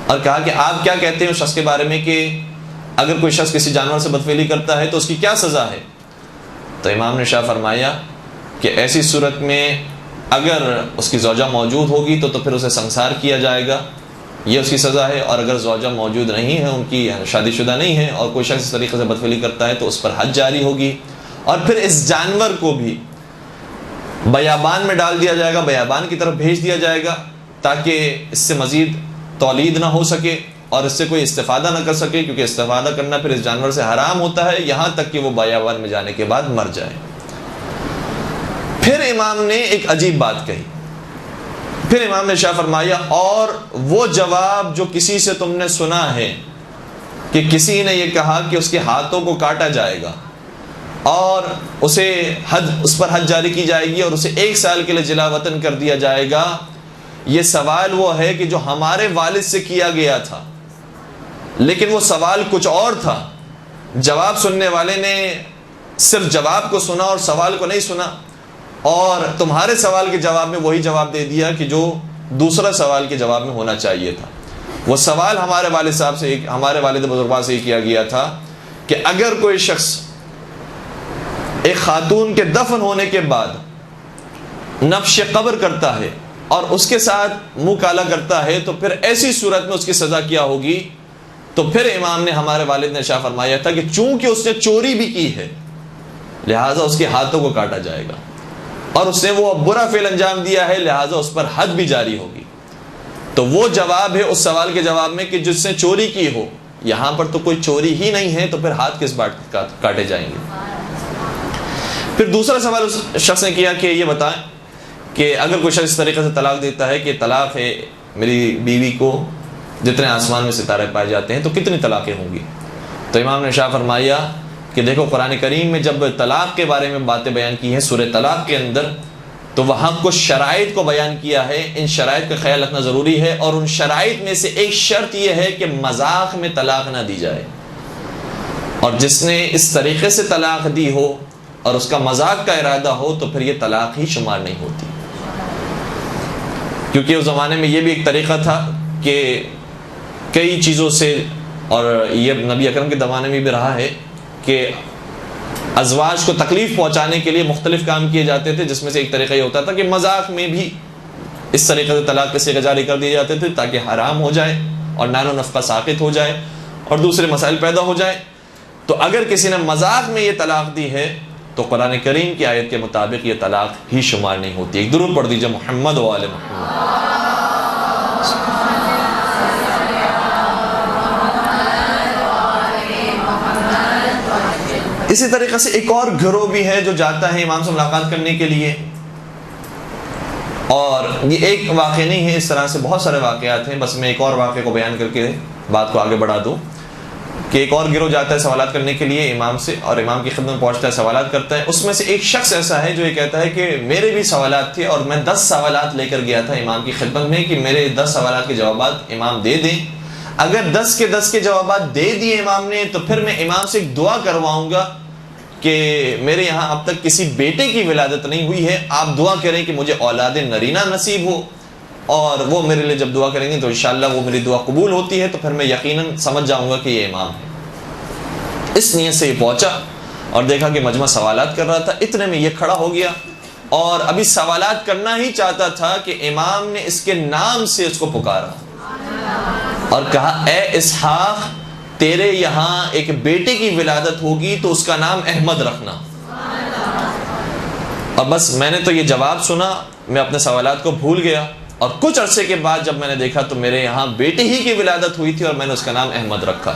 [SPEAKER 1] اور کہا کہ آپ کیا کہتے ہیں اس شخص کے بارے میں کہ اگر کوئی شخص کسی جانور سے بدفعلی کرتا ہے تو اس کی کیا سزا ہے؟ تو امام نے شاہ فرمایا کہ ایسی صورت میں اگر اس کی زوجہ موجود ہوگی تو پھر اسے سنسار کیا جائے گا، یہ اس کی سزا ہے، اور اگر زوجہ موجود نہیں ہے، ان کی شادی شدہ نہیں ہے، اور کوئی شخص اس طریقے سے بدفعلی کرتا ہے تو اس پر حد جاری ہوگی، اور پھر اس جانور کو بھی بیابان میں ڈال دیا جائے گا، بیابان کی طرف بھیج دیا جائے گا تاکہ اس سے مزید تولید نہ ہو سکے اور اس سے کوئی استفادہ نہ کر سکے، کیونکہ استفادہ کرنا پھر اس جانور سے حرام ہوتا ہے یہاں تک کہ وہ بیابان میں جانے کے بعد مر جائے۔ پھر امام نے ایک عجیب بات کہی، پھر امام نے شاہ فرمایا اور وہ جواب جو کسی سے تم نے سنا ہے کہ کسی نے یہ کہا کہ اس کے ہاتھوں کو کاٹا جائے گا اور اس پر حد جاری کی جائے گی اور اسے 1 سال کے لیے جلا وطن کر دیا جائے گا، یہ سوال وہ ہے کہ جو ہمارے والد سے کیا گیا تھا، لیکن وہ سوال کچھ اور تھا۔ جواب سننے والے نے صرف جواب کو سنا اور سوال کو نہیں سنا، اور تمہارے سوال کے جواب میں وہی جواب دے دیا کہ جو دوسرا سوال کے جواب میں ہونا چاہیے تھا۔ وہ سوال ہمارے والد صاحب سے، ہمارے والد بزرگوار سے کیا گیا تھا کہ اگر کوئی شخص ایک خاتون کے دفن ہونے کے بعد نبش قبر کرتا ہے اور اس کے ساتھ منہ کالا کرتا ہے تو پھر ایسی صورت میں اس کی سزا کیا ہوگی؟ تو پھر امام نے ہمارے والد نے ارشاد فرمایا تھا کہ چونکہ اس نے چوری بھی کی ہے لہٰذا اس کے ہاتھوں کو کاٹا جائے گا، اور اس نے وہ برا فعل انجام دیا ہے لہٰذا اس پر حد بھی جاری ہوگی۔ تو وہ جواب ہے اس سوال کے جواب میں کہ جس نے چوری کی ہو، یہاں پر تو کوئی چوری ہی نہیں ہے تو پھر ہاتھ کس بات کاٹے جائیں گے؟ پھر دوسرا سوال اس شخص نے کیا کہ یہ بتائیں کہ اگر کوئی شخص اس طریقے سے طلاق دیتا ہے کہ طلاق ہے میری بیوی کو جتنے آسمان میں ستارے پائے جاتے ہیں، تو کتنی طلاقیں ہوں گی؟ تو امام نے ارشاد فرمایا کہ دیکھو قرآن کریم میں جب طلاق کے بارے میں باتیں بیان کی ہیں سورہ طلاق کے اندر، تو وہاں کچھ شرائط کو بیان کیا ہے، ان شرائط کا خیال رکھنا ضروری ہے، اور ان شرائط میں سے ایک شرط یہ ہے کہ مذاق میں طلاق نہ دی جائے، اور جس نے اس طریقے سے طلاق دی ہو اور اس کا مذاق کا ارادہ ہو تو پھر یہ طلاق ہی شمار نہیں ہوتی، کیونکہ اس زمانے میں یہ بھی ایک طریقہ تھا کہ کئی چیزوں سے، اور یہ نبی اکرم کے زمانے میں بھی رہا ہے کہ ازواج کو تکلیف پہنچانے کے لیے مختلف کام کیے جاتے تھے، جس میں سے ایک طریقہ یہ ہوتا تھا کہ مذاق میں بھی اس طریقے سے طلاق کے صیغے جاری کر دیے جاتے تھے تاکہ حرام ہو جائے اور نان و نفقہ ساقط ہو جائے اور دوسرے مسائل پیدا ہو جائیں۔ تو اگر کسی نے مذاق میں یہ طلاق دی ہے تو قرآن کریم کی آیت کے مطابق یہ طلاق ہی شمار نہیں ہوتی۔ ایک درود پڑھ دیجئے محمد و آل محمد۔ اسی طریقے سے ایک اور گروہ بھی ہے جو جاتا ہے امام سے ملاقات کرنے کے لیے، اور یہ ایک واقعہ نہیں ہے، اس طرح سے بہت سارے واقعات ہیں، بس میں ایک اور واقعے کو بیان کر کے بات کو آگے بڑھا دوں کہ ایک اور گروہ جاتا ہے سوالات کرنے کے لیے امام سے، اور امام کی خدمت میں پہنچتا ہے، سوالات کرتا ہے۔ اس میں سے ایک شخص ایسا ہے جو یہ کہتا ہے کہ میرے بھی سوالات تھے اور میں 10 سوالات لے کر گیا تھا امام کی خدمت میں کہ میرے 10 سوالات کے جوابات امام دے دیں۔ اگر 10 کے 10 کے جوابات دے دیے امام نے تو پھر میں امام سے ایک دعا کرواؤں گا کہ میرے یہاں اب تک کسی بیٹے کی ولادت نہیں ہوئی ہے، آپ دعا کریں کہ مجھے اولاد نرینہ نصیب ہو، اور وہ میرے لیے جب دعا کریں گے تو انشاءاللہ وہ میری دعا قبول ہوتی ہے، تو پھر میں یقیناً سمجھ جاؤں گا کہ یہ امام ہے۔ اس نیت سے یہ پہنچا اور دیکھا کہ مجمع سوالات کر رہا تھا، اتنے میں یہ کھڑا ہو گیا اور ابھی سوالات کرنا ہی چاہتا تھا کہ امام نے اس کے نام سے اس کو پکارا اور کہا اے اسحاق، تیرے یہاں ایک بیٹے کی ولادت ہوگی تو اس کا نام احمد رکھنا۔ اور بس میں نے تو یہ جواب سنا، میں اپنے سوالات کو بھول گیا، اور کچھ عرصے کے بعد جب میں نے دیکھا تو میرے یہاں بیٹے ہی کی ولادت ہوئی تھی اور میں نے اس کا نام احمد رکھا۔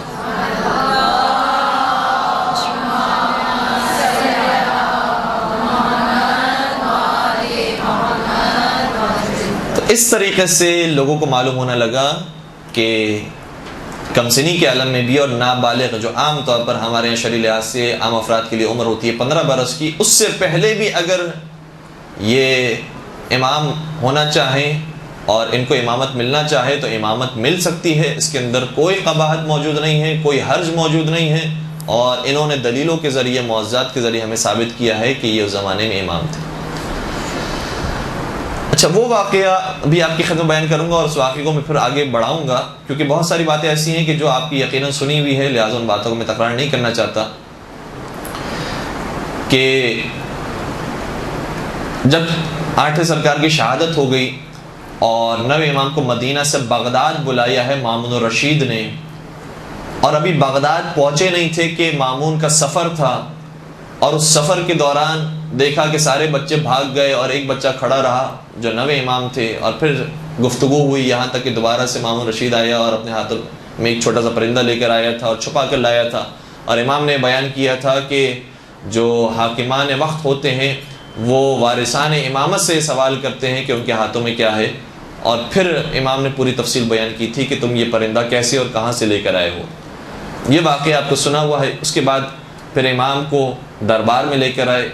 [SPEAKER 1] تو اس طریقے سے لوگوں کو معلوم ہونے لگا کہ کم سنی کے عالم میں بھی اور نابالغ، جو عام طور پر ہمارے یہاں شرعی لحاظ سے عام افراد کے لیے عمر ہوتی ہے 15 برس کی، اس سے پہلے بھی اگر یہ امام ہونا چاہیں اور ان کو امامت ملنا چاہے تو امامت مل سکتی ہے، اس کے اندر کوئی قباحت موجود نہیں ہے، کوئی حرج موجود نہیں ہے، اور انہوں نے دلیلوں کے ذریعے، معجزات کے ذریعے ہمیں ثابت کیا ہے کہ یہ اس زمانے میں امام تھے۔ اچھا، وہ واقعہ بھی آپ کی خدمت بیان کروں گا اور اس واقعے کو میں پھر آگے بڑھاؤں گا، کیونکہ بہت ساری باتیں ایسی ہیں کہ جو آپ کی یقیناً سنی ہوئی ہے، لہٰذا ان باتوں کو میں تکرار نہیں کرنا چاہتا۔ کہ جب 8 سرکار کی شہادت ہو گئی اور نویں امام کو مدینہ سے بغداد بلایا ہے مامون الرشید نے، اور ابھی بغداد پہنچے نہیں تھے کہ مامون کا سفر تھا، اور اس سفر کے دوران دیکھا کہ سارے بچے بھاگ گئے اور ایک بچہ کھڑا رہا جو نویں امام تھے، اور پھر گفتگو ہوئی یہاں تک کہ دوبارہ سے مامون رشید آیا اور اپنے ہاتھوں میں ایک چھوٹا سا پرندہ لے کر آیا تھا اور چھپا کر لایا تھا، اور امام نے بیان کیا تھا کہ جو حاکمان وقت ہوتے ہیں وہ وارثان امامت سے سوال کرتے ہیں کہ ان کے ہاتھوں میں کیا ہے، اور پھر امام نے پوری تفصیل بیان کی تھی کہ تم یہ پرندہ کیسے اور کہاں سے لے کر آئے ہو۔ یہ واقعہ آپ کو سنا ہوا ہے۔ اس کے بعد پھر امام کو دربار میں لے کر آئے،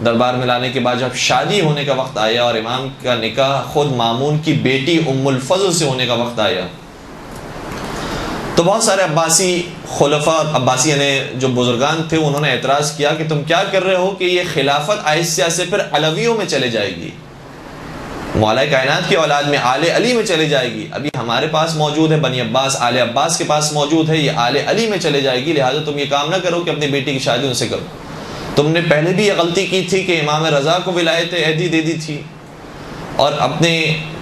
[SPEAKER 1] دربار میں لانے کے بعد جب شادی ہونے کا وقت آیا اور امام کا نکاح خود مامون کی بیٹی ام الفضل سے ہونے کا وقت آیا، تو بہت سارے عباسی خلفاء اور عباسی یعنی جو بزرگان تھے انہوں نے اعتراض کیا کہ تم کیا کر رہے ہو کہ یہ خلافت آہستہ سے پھر علویوں میں چلے جائے گی، مولا کائنات کی اولاد میں آل علی میں چلے جائے گی، ابھی ہمارے پاس موجود ہے بنی عباس، آل عباس کے پاس موجود ہے، یہ آل علی میں چلے جائے گی، لہٰذا تم یہ کام نہ کرو کہ اپنی بیٹی کی شادی ان سے کرو۔ تم نے پہلے بھی یہ غلطی کی تھی کہ امام رضا کو ولایت عہدی دے دی تھی، اور اپنے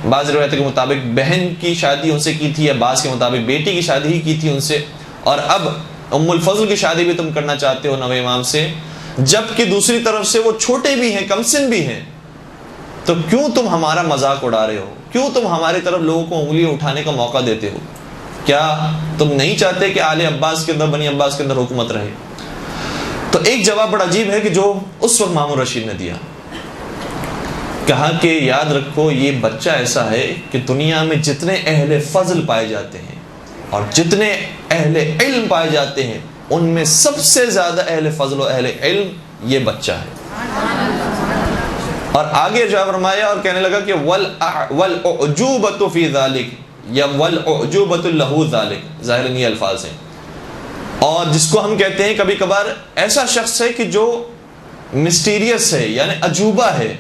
[SPEAKER 1] بعض روایتوں کے مطابق بہن کی شادی ان سے کی تھی، یا بعض کے مطابق بیٹی کی شادی ہی کی تھی ان سے، اور اب ام الفضل کی شادی بھی تم کرنا چاہتے ہو نوے امام سے، جبکہ دوسری طرف سے وہ چھوٹے بھی ہیں، کم سن بھی ہیں، تو کیوں تم ہمارا مذاق اڑا رہے ہو؟ کیوں تم ہماری طرف لوگوں کو انگلیاں اٹھانے کا موقع دیتے ہو؟ کیا تم نہیں چاہتے کہ آل عباس کے اندر، بنی عباس کے اندر حکومت رہے؟ تو ایک جواب بڑا عجیب ہے کہ جو اس وقت مامون رشید نے دیا، کہا کہ یاد رکھو یہ بچہ ایسا ہے کہ دنیا میں جتنے اہل فضل پائے جاتے ہیں اور جتنے اہل علم پائے جاتے ہیں، ان میں سب سے زیادہ اہل فضل و اہل علم یہ بچہ ہے۔ اور آگے جو فرمایا اور کہنے لگا کہ وَالْأُعْجُوبَةُ فِي ذَلِكَ یا وَالْأُعْجُوبَةُ لَهُ ذَلِكَ، ظاہراً یہ الفاظ ہیں، اور جس کو ہم کہتے ہیں کبھی کبھار ایسا شخص ہے کہ جو مسٹیریس ہے، یعنی عجوبہ ہے،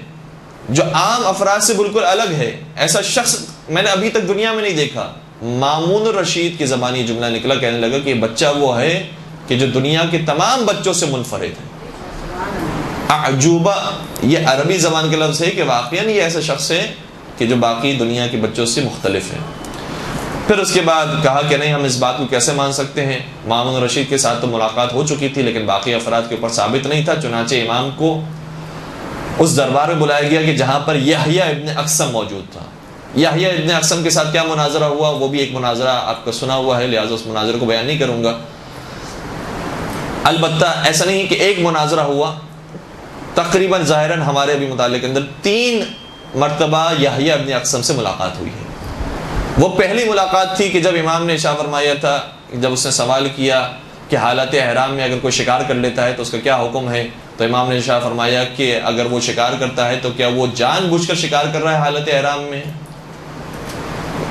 [SPEAKER 1] جو عام افراد سے بالکل الگ ہے، ایسا شخص میں نے ابھی تک دنیا میں نہیں دیکھا۔ مامون الرشید کی زبانی جملہ نکلا، کہنے لگا کہ یہ بچہ وہ ہے کہ جو دنیا کے تمام بچوں سے منفرد ہے۔ اعجوبہ یہ عربی زبان کا لفظ ہے کہ واقعاً یہ ایسا شخص ہے کہ جو باقی دنیا کے بچوں سے مختلف ہے۔ پھر اس کے بعد کہا کہ نہیں، ہم اس بات کو کیسے مان سکتے ہیں، مامون الرشید کے ساتھ تو ملاقات ہو چکی تھی لیکن باقی افراد کے اوپر ثابت نہیں تھا، چنانچہ امام کو اس دربار میں بلایا گیا کہ جہاں پر یحییٰ ابن اقسم موجود تھا۔ یحییٰ ابن اقسم کے ساتھ کیا مناظرہ ہوا وہ بھی ایک مناظرہ آپ کا سنا ہوا ہے، لہٰذا اس مناظرے کو بیان نہیں کروں گا۔ البتہ ایسا نہیں کہ ایک مناظرہ ہوا، تقریباً ظاہراً ہمارے بھی مطالعے کے اندر 3 مرتبہ یحییٰ ابن اقسم سے ملاقات ہوئی ہے۔ وہ پہلی ملاقات تھی کہ جب امام نے ارشاد فرمایا تھا، جب اس نے سوال کیا کہ حالت احرام میں اگر کوئی شکار کر لیتا ہے تو اس کا کیا حکم ہے، تو امام نے ارشاد فرمایا کہ اگر وہ شکار کرتا ہے تو کیا وہ جان بوجھ کر شکار کر رہا ہے حالت احرام میں؟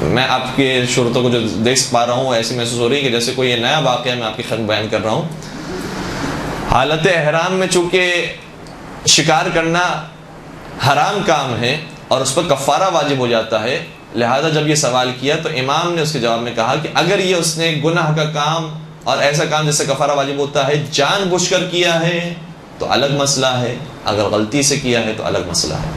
[SPEAKER 1] میں آپ کے شروطوں کو جو دیکھ پا رہا ہوں ایسے محسوس ہو رہی ہے کہ جیسے کوئی یہ نیا واقعہ میں آپ کی خدمت بیان کر رہا ہوں۔ حالت احرام میں چونکہ شکار کرنا حرام کام ہے اور اس پر کفارہ واجب ہو جاتا ہے، لہذا جب یہ سوال کیا تو امام نے اس کے جواب میں کہا کہ اگر یہ اس نے گناہ کا کام اور ایسا کام جس سے کفارہ واجب ہوتا ہے جان بوجھ کر کیا ہے تو الگ مسئلہ ہے، اگر غلطی سے کیا ہے تو الگ مسئلہ ہے،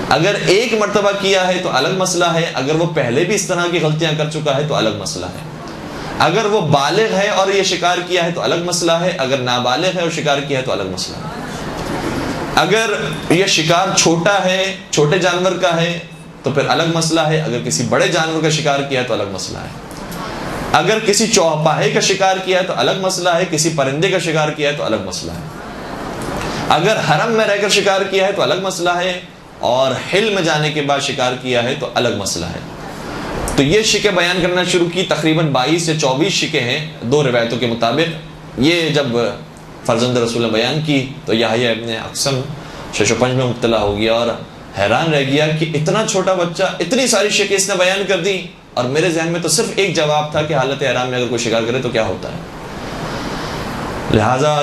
[SPEAKER 1] اگر ایک مرتبہ کیا ہے تو الگ مسئلہ ہے، اگر وہ پہلے بھی اس طرح کی غلطیاں کر چکا ہے تو الگ مسئلہ ہے، اگر وہ بالغ ہے اور یہ شکار کیا ہے تو الگ مسئلہ ہے، اگر نابالغ ہے اور شکار کیا ہے تو الگ مسئلہ ہے، اگر یہ شکار چھوٹا ہے، چھوٹے جانور کا ہے تو پھر الگ مسئلہ ہے، اگر کسی بڑے جانور کا شکار کیا ہے تو الگ مسئلہ ہے، اگر کسی چوپاہے کا شکار کیا ہے تو الگ مسئلہ ہے، کسی پرندے کا شکار کیا ہے تو الگ مسئلہ ہے، اگر حرم میں رہ کر شکار کیا ہے تو الگ مسئلہ ہے، اور حل میں جانے کے بعد شکار کیا ہے تو الگ مسئلہ ہے۔ تو یہ شکیں بیان کرنا شروع کی، تقریباً 22 یا 24 شکیں ہیں 2 روایتوں کے مطابق۔ یہ جب فرزند رسول نے بیان کی تو یحییٰ ابن اقسم شش و پنج میں مبتلا ہو گیا اور حیران رہ گیا کہ اتنا چھوٹا بچہ اتنی ساری شکیں اس نے بیان کر دی، اور میرے ذہن میں تو صرف ایک جواب تھا کہ حالت احرام میں اگر کوئی شکار کرے تو کیا ہوتا ہے۔ لہٰذا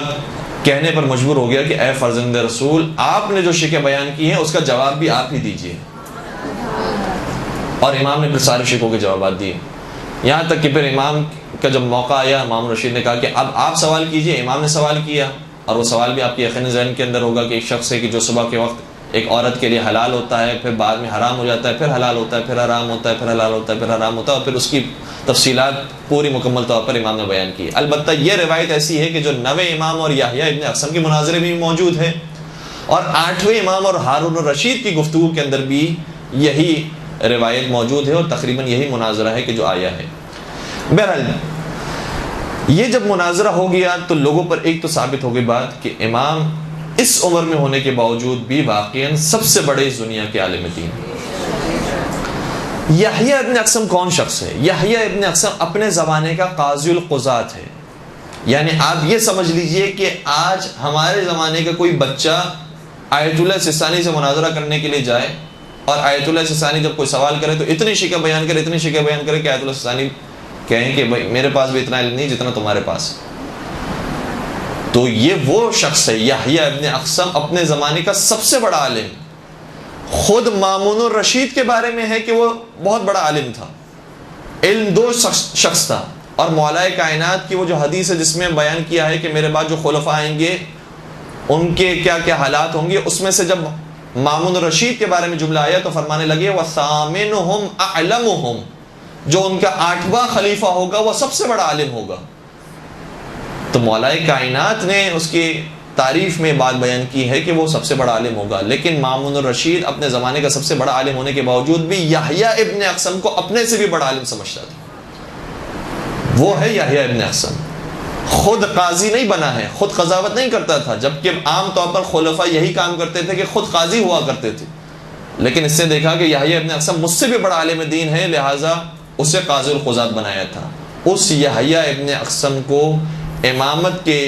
[SPEAKER 1] کہنے پر مجبور ہو گیا کہ اے فرزند رسول، آپ نے جو شکیں بیان کی ہیں اس کا جواب بھی آپ ہی دیجئے، اور امام نے پھر سارے شکوں کے جوابات دیے، یہاں تک کہ پھر امام کا جب موقع آیا مامون رشید نے کہا کہ اب آپ سوال کیجئے۔ امام نے سوال کیا، اور وہ سوال بھی آپ کے یقین ذہن کے اندر ہوگا کہ ایک شخص ہے کہ جو صبح کے وقت ایک عورت کے لیے حلال ہوتا ہے، پھر بعد میں حرام ہو جاتا ہے، پھر حلال ہوتا ہے، پھر حرام ہوتا ہے، پھر حلال ہوتا ہے، پھر حرام ہوتا ہے، اور پھر اس کی تفصیلات پوری مکمل طور پر امام نے بیان کی۔ البتہ یہ روایت ایسی ہے کہ جو 9ویں امام اور یحییٰ ابن اقسم کے مناظرے بھی موجود ہے، اور 8ویں امام اور ہارون الرشید کی گفتگو کے اندر بھی یہی روایت موجود ہے، اور تقریباً یہی مناظرہ ہے کہ جو آیا ہے۔ بہرحال یہ جب مناظرہ ہو گیا تو لوگوں پر ایک تو ثابت ہو گئی بات کہ امام اس عمر میں ہونے کے باوجود بھی واقعاً سب سے بڑے اس دنیا کے عالم دین۔ یحییٰ ابن اقسم کون شخص ہے؟ یحییٰ ابن اقسم اپنے زمانے کا قاضی القضات ہے، یعنی آپ یہ سمجھ لیجئے کہ آج ہمارے زمانے کا کوئی بچہ آیت اللہ سستانی سے مناظرہ کرنے کے لیے جائے اور آیت اللہ سستانی جب کوئی سوال کرے تو اتنی شکیں بیان کرے کہ آیت اللہ سستانی کہیں کہ بھائی میرے پاس بھی اتنا علم نہیں جتنا تمہارے پاس۔ تو یہ وہ شخص ہے یحییٰ ابن اقسم، اپنے زمانے کا سب سے بڑا عالم۔ خود مامون الرشید کے بارے میں ہے کہ وہ بہت بڑا عالم تھا، علم 2 شخص تھا، اور مولا کائنات کی وہ جو حدیث ہے جس میں بیان کیا ہے کہ میرے بعد جو خلفاء آئیں گے ان کے کیا کیا حالات ہوں گے، اس میں سے جب مامون الرشید کے بارے میں جملہ آیا تو فرمانے لگے وَثَامِنُهُمْ أَعْلَمُهُمْ، جو ان کا 8واں خلیفہ ہوگا وہ سب سے بڑا عالم ہوگا۔ تو مولا کائنات نے اس کی تعریف میں بات بیان کی ہے کہ وہ سب سے بڑا عالم ہوگا، لیکن مامون الرشید اپنے زمانے کا سب سے بڑا عالم ہونے کے باوجود بھی یحییٰ ابن اقسم کو اپنے سے بھی بڑا عالم سمجھتا تھا۔ وہ ہے یحییٰ ابن اقسم، خود قاضی نہیں بنا ہے، خود قضاوت نہیں کرتا تھا، جبکہ عام طور پر خلفاء یہی کام کرتے تھے کہ خود قاضی ہوا کرتے تھے، لیکن اس سے دیکھا کہ یحییٰ ابن اقسم مجھ سے بھی بڑا عالم دین ہے، لہٰذا اسے قاضی القضات بنایا تھا۔ اس یحییٰ ابن اقسم کو امامت کے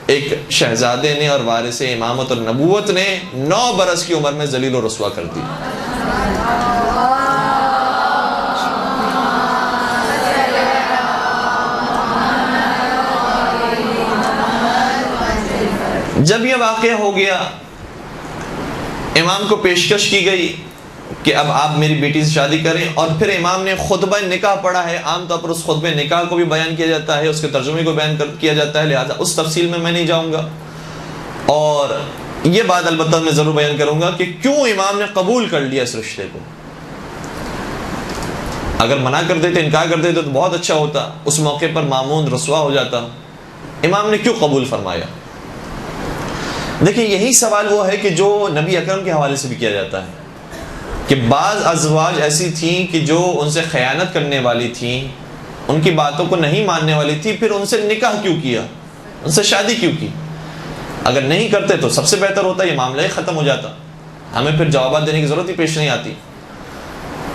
[SPEAKER 1] ایک شہزادے نے اور وارث امامت اور نبوت نے 9 برس کی عمر میں ذلیل و رسوا کر دی۔ جب یہ واقعہ ہو گیا، امام کو پیشکش کی گئی کہ اب آپ میری بیٹی سے شادی کریں، اور پھر امام نے خطبہ نکاح پڑھا ہے۔ عام طور پر اس خطبہ نکاح کو بھی بیان کیا جاتا ہے، اس کے ترجمے کو بیان کیا جاتا ہے، لہذا اس تفصیل میں نہیں جاؤں گا، اور یہ بات البتہ میں ضرور بیان کروں گا کہ کیوں امام نے قبول کر لیا اس رشتے کو۔ اگر منع کر دیتے، انکار کر دیتے تو بہت اچھا ہوتا، اس موقع پر مامون رسوا ہو جاتا۔ امام نے کیوں قبول فرمایا؟ دیکھیں، یہی سوال وہ ہے کہ جو نبی اکرم کے حوالے سے بھی کیا جاتا ہے کہ بعض ازواج ایسی تھیں کہ جو ان سے خیانت کرنے والی تھیں، ان کی باتوں کو نہیں ماننے والی تھی، پھر ان سے نکاح کیوں کیا، ان سے شادی کیوں کی؟ اگر نہیں کرتے تو سب سے بہتر ہوتا، یہ معاملہ ہی ختم ہو جاتا، ہمیں پھر جوابات دینے کی ضرورت ہی پیش نہیں آتی۔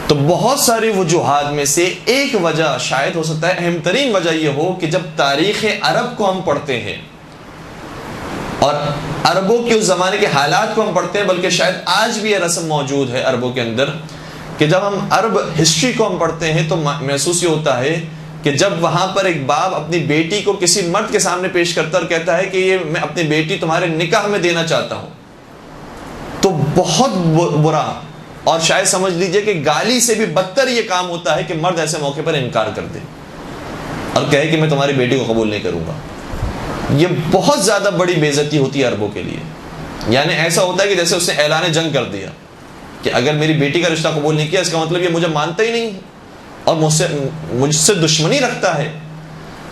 [SPEAKER 1] تو بہت ساری وجوہات میں سے ایک وجہ شاید ہو سکتا ہے، اہم ترین وجہ یہ ہو کہ جب تاریخ عرب کو ہم پڑھتے ہیں اور عربوں کے اس زمانے کے حالات کو ہم پڑھتے ہیں، بلکہ شاید آج بھی یہ رسم موجود ہے عربوں کے اندر کہ جب ہم عرب ہسٹری کو ہم پڑھتے ہیں تو محسوس یہ ہوتا ہے کہ جب وہاں پر ایک باپ اپنی بیٹی کو کسی مرد کے سامنے پیش کرتا اور کہتا ہے کہ یہ میں اپنی بیٹی تمہارے نکاح میں دینا چاہتا ہوں، تو بہت برا اور شاید سمجھ لیجئے کہ گالی سے بھی بدتر یہ کام ہوتا ہے کہ مرد ایسے موقع پر انکار کر دے اور کہے کہ میں تمہاری بیٹی کو قبول نہیں کروں گا۔ یہ بہت زیادہ بڑی بے عزتی ہوتی ہے عربوں کے لیے، یعنی ایسا ہوتا ہے کہ جیسے اس نے اعلان جنگ کر دیا کہ اگر میری بیٹی کا رشتہ قبول نہیں کیا اس کا مطلب یہ مجھے مانتا ہی نہیں اور مجھ سے دشمنی رکھتا ہے۔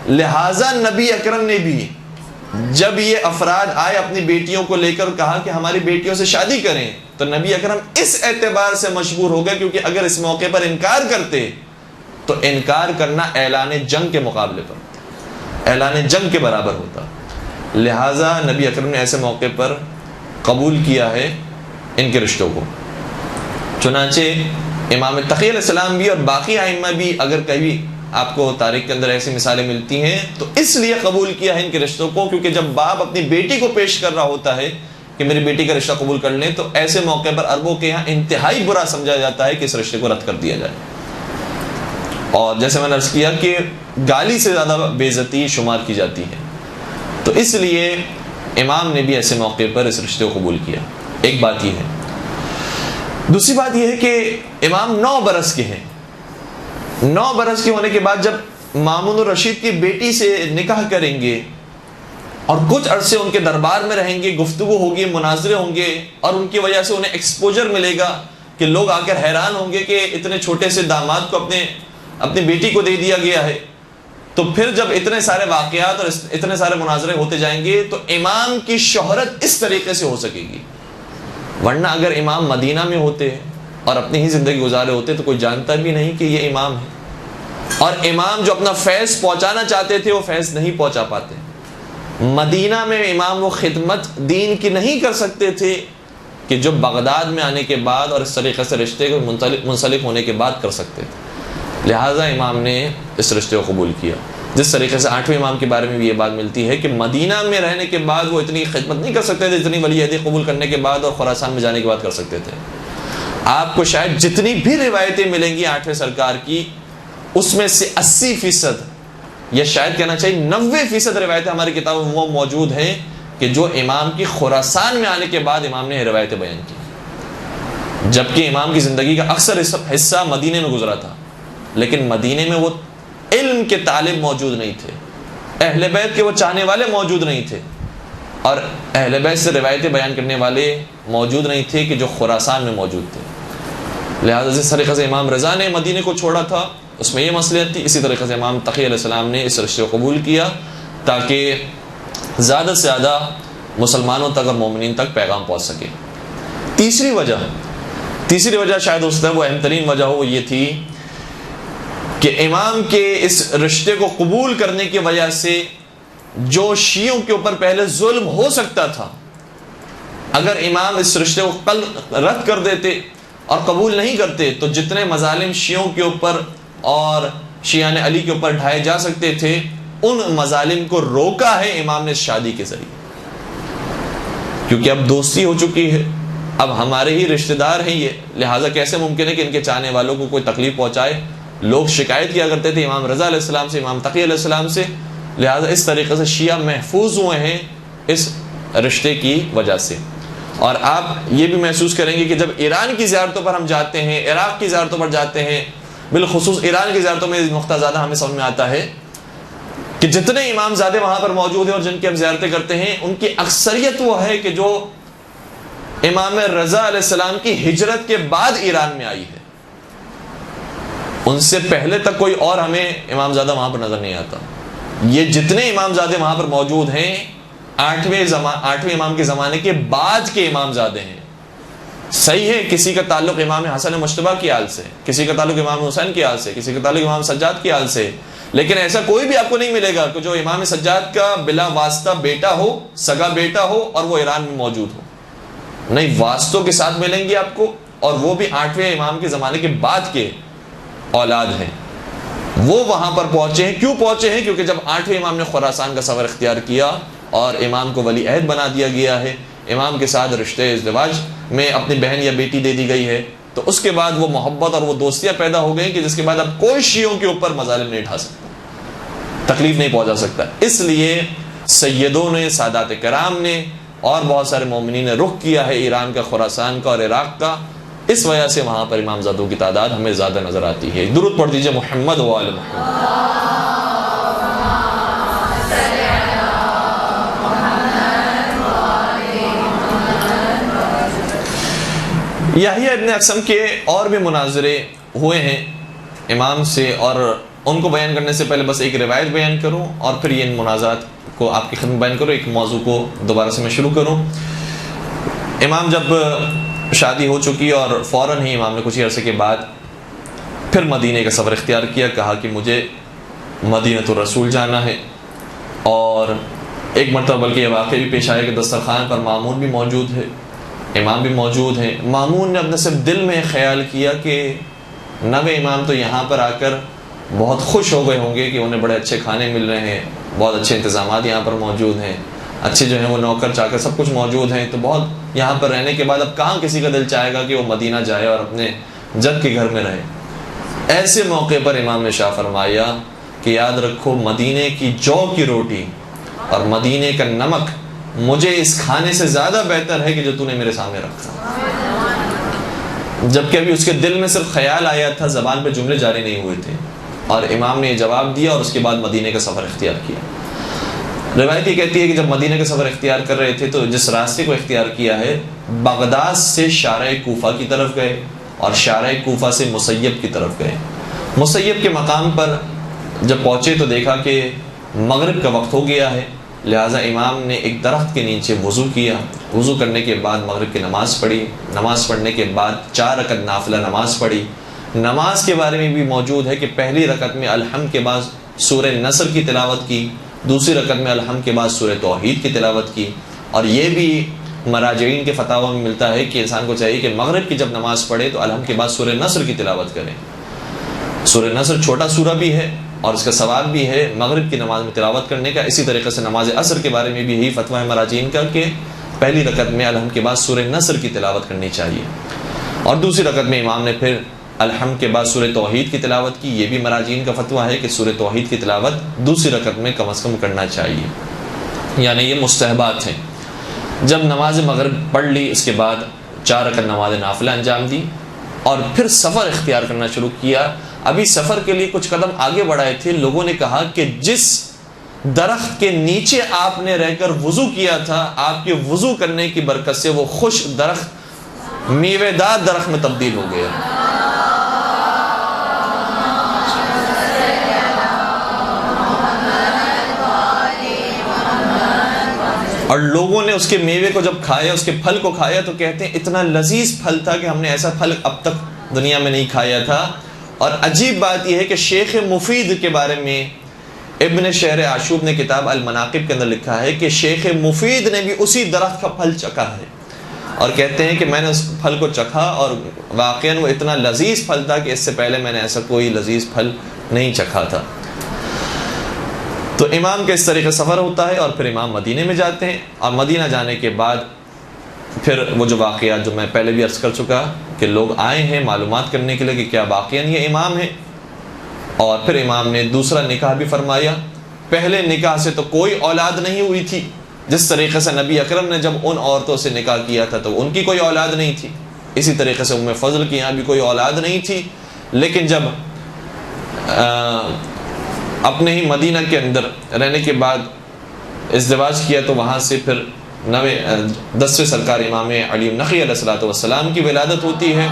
[SPEAKER 1] لہٰذا نبی اکرم نے بھی جب یہ افراد آئے اپنی بیٹیوں کو لے کر کہا کہ ہماری بیٹیوں سے شادی کریں، تو نبی اکرم اس اعتبار سے مجبور ہو گئے کیونکہ اگر اس موقع پر انکار کرتے تو انکار کرنا اعلان جنگ کے مقابلے پر، اعلان جنگ کے برابر ہوتا، لہٰذا نبی اکرم نے ایسے موقع پر قبول کیا ہے ان کے رشتوں کو۔ چنانچہ امام تقی علیہ السلام بھی اور باقی ائمہ بھی اگر کبھی آپ کو تاریخ کے اندر ایسی مثالیں ملتی ہیں تو اس لیے قبول کیا ہے ان کے رشتوں کو، کیونکہ جب باپ اپنی بیٹی کو پیش کر رہا ہوتا ہے کہ میری بیٹی کا رشتہ قبول کر لیں، تو ایسے موقع پر عربوں کے یہاں انتہائی برا سمجھا جاتا ہے کہ اس رشتے کو رد کر دیا جائے، اور جیسے میں نے عرض کیا کہ گالی سے زیادہ بے عزتی شمار کی جاتی ہے۔ تو اس لیے امام نے بھی ایسے موقع پر اس رشتے کو قبول کیا۔ ایک بات یہ ہے، دوسری بات یہ ہے کہ امام 9 برس کے ہیں۔ 9 برس کے ہونے کے بعد جب مامون الرشید کی بیٹی سے نکاح کریں گے اور کچھ عرصے ان کے دربار میں رہیں گے، گفتگو ہوگی، مناظرے ہوں گے، اور ان کی وجہ سے انہیں ایکسپوجر ملے گا کہ لوگ آ کر حیران ہوں گے کہ اتنے چھوٹے سے داماد کو اپنی بیٹی کو دے دیا گیا ہے، تو پھر جب اتنے سارے واقعات اور اتنے سارے مناظرے ہوتے جائیں گے تو امام کی شہرت اس طریقے سے ہو سکے گی۔ ورنہ اگر امام مدینہ میں ہوتے اور اپنی ہی زندگی گزارے ہوتے تو کوئی جانتا بھی نہیں کہ یہ امام ہے، اور امام جو اپنا فیض پہنچانا چاہتے تھے وہ فیض نہیں پہنچا پاتے۔ مدینہ میں امام وہ خدمت دین کی نہیں کر سکتے تھے کہ جو بغداد میں آنے کے بعد اور اس طریقے سے رشتے کو منسلک ہونے کے بعد کر سکتے تھے، لہٰذا امام نے اس رشتے کو قبول کیا۔ جس طریقے سے 8ویں امام کے بارے میں بھی یہ بات ملتی ہے کہ مدینہ میں رہنے کے بعد وہ اتنی خدمت نہیں کر سکتے تھے جتنی ولی عہدی قبول کرنے کے بعد اور خراسان میں جانے کے بعد کر سکتے تھے۔ آپ کو شاید جتنی بھی روایتیں ملیں گی 8ویں سرکار کی، اس میں سے 80% یا شاید کہنا چاہیے 90% روایتیں ہماری کتابوں میں وہ موجود ہیں کہ جو امام کی خراسان میں آنے کے بعد امام نے روایتیں بیان کی، جبکہ امام کی زندگی کا اکثر حصہ مدینے میں گزرا تھا، لیکن مدینے میں وہ علم کے طالب موجود نہیں تھے، اہل بیت کے وہ چاہنے والے موجود نہیں تھے، اور اہل بیت سے روایتیں بیان کرنے والے موجود نہیں تھے کہ جو خراسان میں موجود تھے. لہٰذا جس طریقے سے امام رضا نے مدینے کو چھوڑا تھا اس میں یہ مصلحت تھی، اسی طریقے سے امام تقی علیہ السلام نے اس رشتے کو قبول کیا تاکہ زیادہ سے زیادہ مسلمانوں تک اور مومنین تک پیغام پہنچ سکے. تیسری وجہ شاید اس طرح وہ اہم ترین وجہ ہو، وہ یہ تھی کہ امام کے اس رشتے کو قبول کرنے کی وجہ سے جو شیعوں کے اوپر پہلے ظلم ہو سکتا تھا، اگر امام اس رشتے کو رد کر دیتے اور قبول نہیں کرتے تو جتنے مظالم شیعوں کے اوپر اور شیعان علی کے اوپر ڈھائے جا سکتے تھے ان مظالم کو روکا ہے امام نے اس شادی کے ذریعے. کیونکہ اب دوستی ہو چکی ہے، اب ہمارے ہی رشتہ دار ہیں یہ، لہٰذا کیسے ممکن ہے کہ ان کے چاہنے والوں کو کوئی تکلیف پہنچائے. لوگ شکایت کیا کرتے تھے امام رضا علیہ السلام سے، امام تقی علیہ السلام سے، لہٰذا اس طریقے سے شیعہ محفوظ ہوئے ہیں اس رشتے کی وجہ سے. اور آپ یہ بھی محسوس کریں گے کہ جب ایران کی زیارتوں پر ہم جاتے ہیں، عراق کی زیارتوں پر جاتے ہیں، بالخصوص ایران کی زیارتوں میں نقطہ زیادہ ہمیں سمجھ میں آتا ہے کہ جتنے امام زادے وہاں پر موجود ہیں اور جن کی ہم زیارتیں کرتے ہیں ان کی اکثریت وہ ہے کہ جو امام رضا علیہ السلام کی ہجرت کے بعد ایران میں آئی ہے. ان سے پہلے تک کوئی اور ہمیں امام زادہ وہاں پر نظر نہیں آتا. یہ جتنے امام زادے وہاں پر موجود ہیں آٹھویں امام کے زمانے کے بعد کے امام زادے ہیں. صحیح ہے کسی کا تعلق امام حسن مجتبیٰ کی آل سے، کسی کا تعلق امام حسین کی آل سے، کسی کا تعلق امام سجاد کی آل سے، لیکن ایسا کوئی بھی آپ کو نہیں ملے گا کہ جو امام سجاد کا بلا واسطہ بیٹا ہو، سگا بیٹا ہو اور وہ ایران میں موجود ہو. نہیں، واسطوں کے ساتھ ملیں گے آپ کو، اور وہ بھی 8ویں امام کے زمانے کے بعد کے اولاد ہیں. وہ وہاں پر پہنچے ہیں. کیوں پہنچے ہیں؟ کیونکہ جب 8ویں امام نے خراسان کا سفر اختیار کیا اور امام کو ولی عہد بنا دیا گیا ہے، امام کے ساتھ رشتے ازدواج میں اپنی بہن یا بیٹی دے دی گئی ہے، تو اس کے بعد وہ محبت اور وہ دوستیاں پیدا ہو گئی کہ جس کے بعد اب کوئی شیعوں کے اوپر مظالم نہیں اٹھا سکتا، تکلیف نہیں پہنچا سکتا. اس لیے سیدوں نے، سادات کرام نے اور بہت سارے مومنین نے رخ کیا ہے ایران کا، خراسان کا اور عراق کا. اس وجہ سے وہاں پر امام زادوں کی تعداد ہمیں زیادہ نظر آتی ہے. درود پڑھ دیجئے محمد و آل محمد. یحییٰ ابن اقسم کے اور بھی مناظرے ہوئے ہیں امام سے، اور ان کو بیان کرنے سے پہلے بس ایک روایت بیان کروں اور پھر یہ ان مناظرات کو آپ کی خدمت بیان کروں. ایک موضوع کو دوبارہ سے میں شروع کروں. امام جب شادی ہو چکی اور فوراً ہی امام نے کچھ عرصے کے بعد پھر مدینے کا سفر اختیار کیا، کہا کہ مجھے مدینۃ الرسول جانا ہے. اور ایک مرتبہ بلکہ یہ واقعہ بھی پیش آیا کہ دسترخوان پر مامون بھی موجود ہے، امام بھی موجود ہیں. مامون نے اپنے صرف دل میں خیال کیا کہ نوے امام تو یہاں پر آ کر بہت خوش ہو گئے ہوں گے کہ انہیں بڑے اچھے کھانے مل رہے ہیں، بہت اچھے انتظامات یہاں پر موجود ہیں، اچھے جو ہیں وہ نوکر چاکر سب کچھ موجود ہیں، تو بہت یہاں پر رہنے کے بعد اب کہاں کسی کا دل چاہے گا کہ وہ مدینہ جائے اور اپنے جد کے گھر میں رہے. ایسے موقع پر امام نے شاہ فرمایا کہ یاد رکھو مدینے کی جو کی روٹی اور مدینے کا نمک مجھے اس کھانے سے زیادہ بہتر ہے کہ جو تو نے میرے سامنے رکھا. جبکہ ابھی اس کے دل میں صرف خیال آیا تھا، زبان پہ جملے جاری نہیں ہوئے تھے، اور امام نے یہ جواب دیا اور اس کے بعد مدینے کا سفر اختیار کیا. روایت یہ کہتی ہے کہ جب مدینے کا سفر اختیار کر رہے تھے تو جس راستے کو اختیار کیا ہے، بغداد سے شارع کوفہ کی طرف گئے اور شارع کوفہ سے مسیب کی طرف گئے. مسیب کے مقام پر جب پہنچے تو دیکھا کہ مغرب کا وقت ہو گیا ہے، لہٰذا امام نے ایک درخت کے نیچے وضو کیا. وضو کرنے کے بعد مغرب کی نماز پڑھی. نماز پڑھنے کے بعد 4 رکعت نافلہ نماز پڑھی. نماز کے بارے میں بھی موجود ہے کہ پہلی رکعت میں الحمد کے بعد سورہ نصر کی تلاوت کی، دوسری رکعت میں الحمد کے بعد سورہ توحید کی تلاوت کی. اور یہ بھی مراجعین کے فتاوی میں ملتا ہے کہ انسان کو چاہیے کہ مغرب کی جب نماز پڑھے تو الحمد کے بعد سورہ نصر کی تلاوت کرے. سورہ نصر چھوٹا سورہ بھی ہے اور اس کا ثواب بھی ہے مغرب کی نماز میں تلاوت کرنے کا. اسی طریقے سے نماز عصر کے بارے میں بھی یہی فتویٰ ہے مراجعین کا کہ پہلی رکعت میں الحمد کے بعد سورہ نصر کی تلاوت کرنی چاہیے، اور دوسری رکعت میں امام نے پھر الحمد کے بعد سورہ توحید کی تلاوت کی. یہ بھی مراجعین کا فتویٰ ہے کہ سورہ توحید کی تلاوت دوسری رکعت میں کم از کم کرنا چاہیے، یعنی یہ مستحبات ہیں. جب نماز مغرب پڑھ لی اس کے بعد 4 رکعت نماز نافلہ انجام دی اور پھر سفر اختیار کرنا شروع کیا. ابھی سفر کے لیے کچھ قدم آگے بڑھائے تھے، لوگوں نے کہا کہ جس درخت کے نیچے آپ نے رہ کر وضو کیا تھا، آپ کے وضو کرنے کی برکت سے وہ خشک درخت میوے دار درخت میں تبدیل ہو گیا۔ اور لوگوں نے اس کے میوے کو جب کھایا، اس کے پھل کو کھایا، تو کہتے ہیں اتنا لذیذ پھل تھا کہ ہم نے ایسا پھل اب تک دنیا میں نہیں کھایا تھا۔ اور عجیب بات یہ ہے کہ شیخ مفید کے بارے میں ابن شہر عاشوب نے کتاب المناقب کے اندر لکھا ہے کہ شیخ مفید نے بھی اسی درخت کا پھل چکھا ہے، اور کہتے ہیں کہ میں نے اس پھل کو چکھا اور واقعاً وہ اتنا لذیذ پھل تھا کہ اس سے پہلے میں نے ایسا کوئی لذیذ پھل نہیں چکھا تھا۔ تو امام کے اس طریقے سفر ہوتا ہے، اور پھر امام مدینے میں جاتے ہیں، اور مدینہ جانے کے بعد پھر وہ جو واقعات جو میں پہلے بھی عرض کر چکا کہ لوگ آئے ہیں معلومات کرنے کے لیے کہ کیا واقعاً یہ امام ہے، اور پھر امام نے دوسرا نکاح بھی فرمایا۔ پہلے نکاح سے تو کوئی اولاد نہیں ہوئی تھی، جس طریقے سے نبی اکرم نے جب ان عورتوں سے نکاح کیا تھا تو ان کی کوئی اولاد نہیں تھی، اسی طریقے سے ام فضل کی یہاں بھی کوئی اولاد نہیں تھی، لیکن جب اپنے ہی مدینہ کے اندر رہنے کے بعد ازدواج کیا تو وہاں سے پھر 10ویں سرکار امام علی نقی علیہ الصلوۃ والسلام کی ولادت ہوتی ہے۔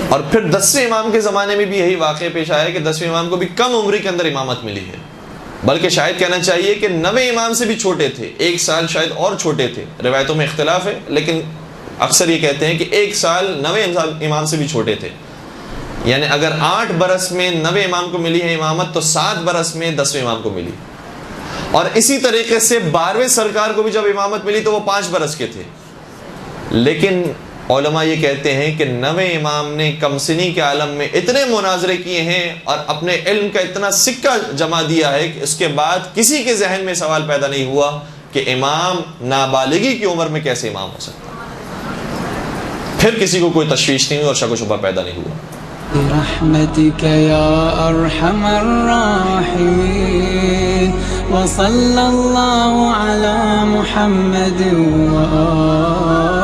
[SPEAKER 1] اور پھر 10ویں امام کے زمانے میں بھی یہی واقعہ پیش آیا کہ 10ویں امام کو بھی کم عمری کے اندر امامت ملی ہے، بلکہ شاید کہنا چاہیے کہ 9ویں امام سے بھی چھوٹے تھے، 1 سال شاید اور چھوٹے تھے، روایتوں میں اختلاف ہے، لیکن اکثر یہ کہتے ہیں کہ 1 سال 9ویں امام سے بھی چھوٹے تھے۔ یعنی اگر 8 برس میں 9ویں امام کو ملی ہے امامت تو 7 برس میں 10ویں امام کو ملی، اور اسی طریقے سے 12ویں سرکار کو بھی جب امامت ملی تو وہ 5 برس کے تھے۔ لیکن علماء یہ کہتے ہیں کہ 9ویں امام نے کم سنی کے عالم میں اتنے مناظرے کیے ہیں اور اپنے علم کا اتنا سکہ جما دیا ہے کہ اس کے بعد کسی کے ذہن میں سوال پیدا نہیں ہوا کہ امام نابالغی کی عمر میں کیسے امام ہو سکتا، پھر کسی کو کوئی تشویش نہیں ہوئی اور شک و شبہ پیدا نہیں ہوا۔
[SPEAKER 2] برحمتك يا أرحم الراحمين وصلى الله على محمد وآله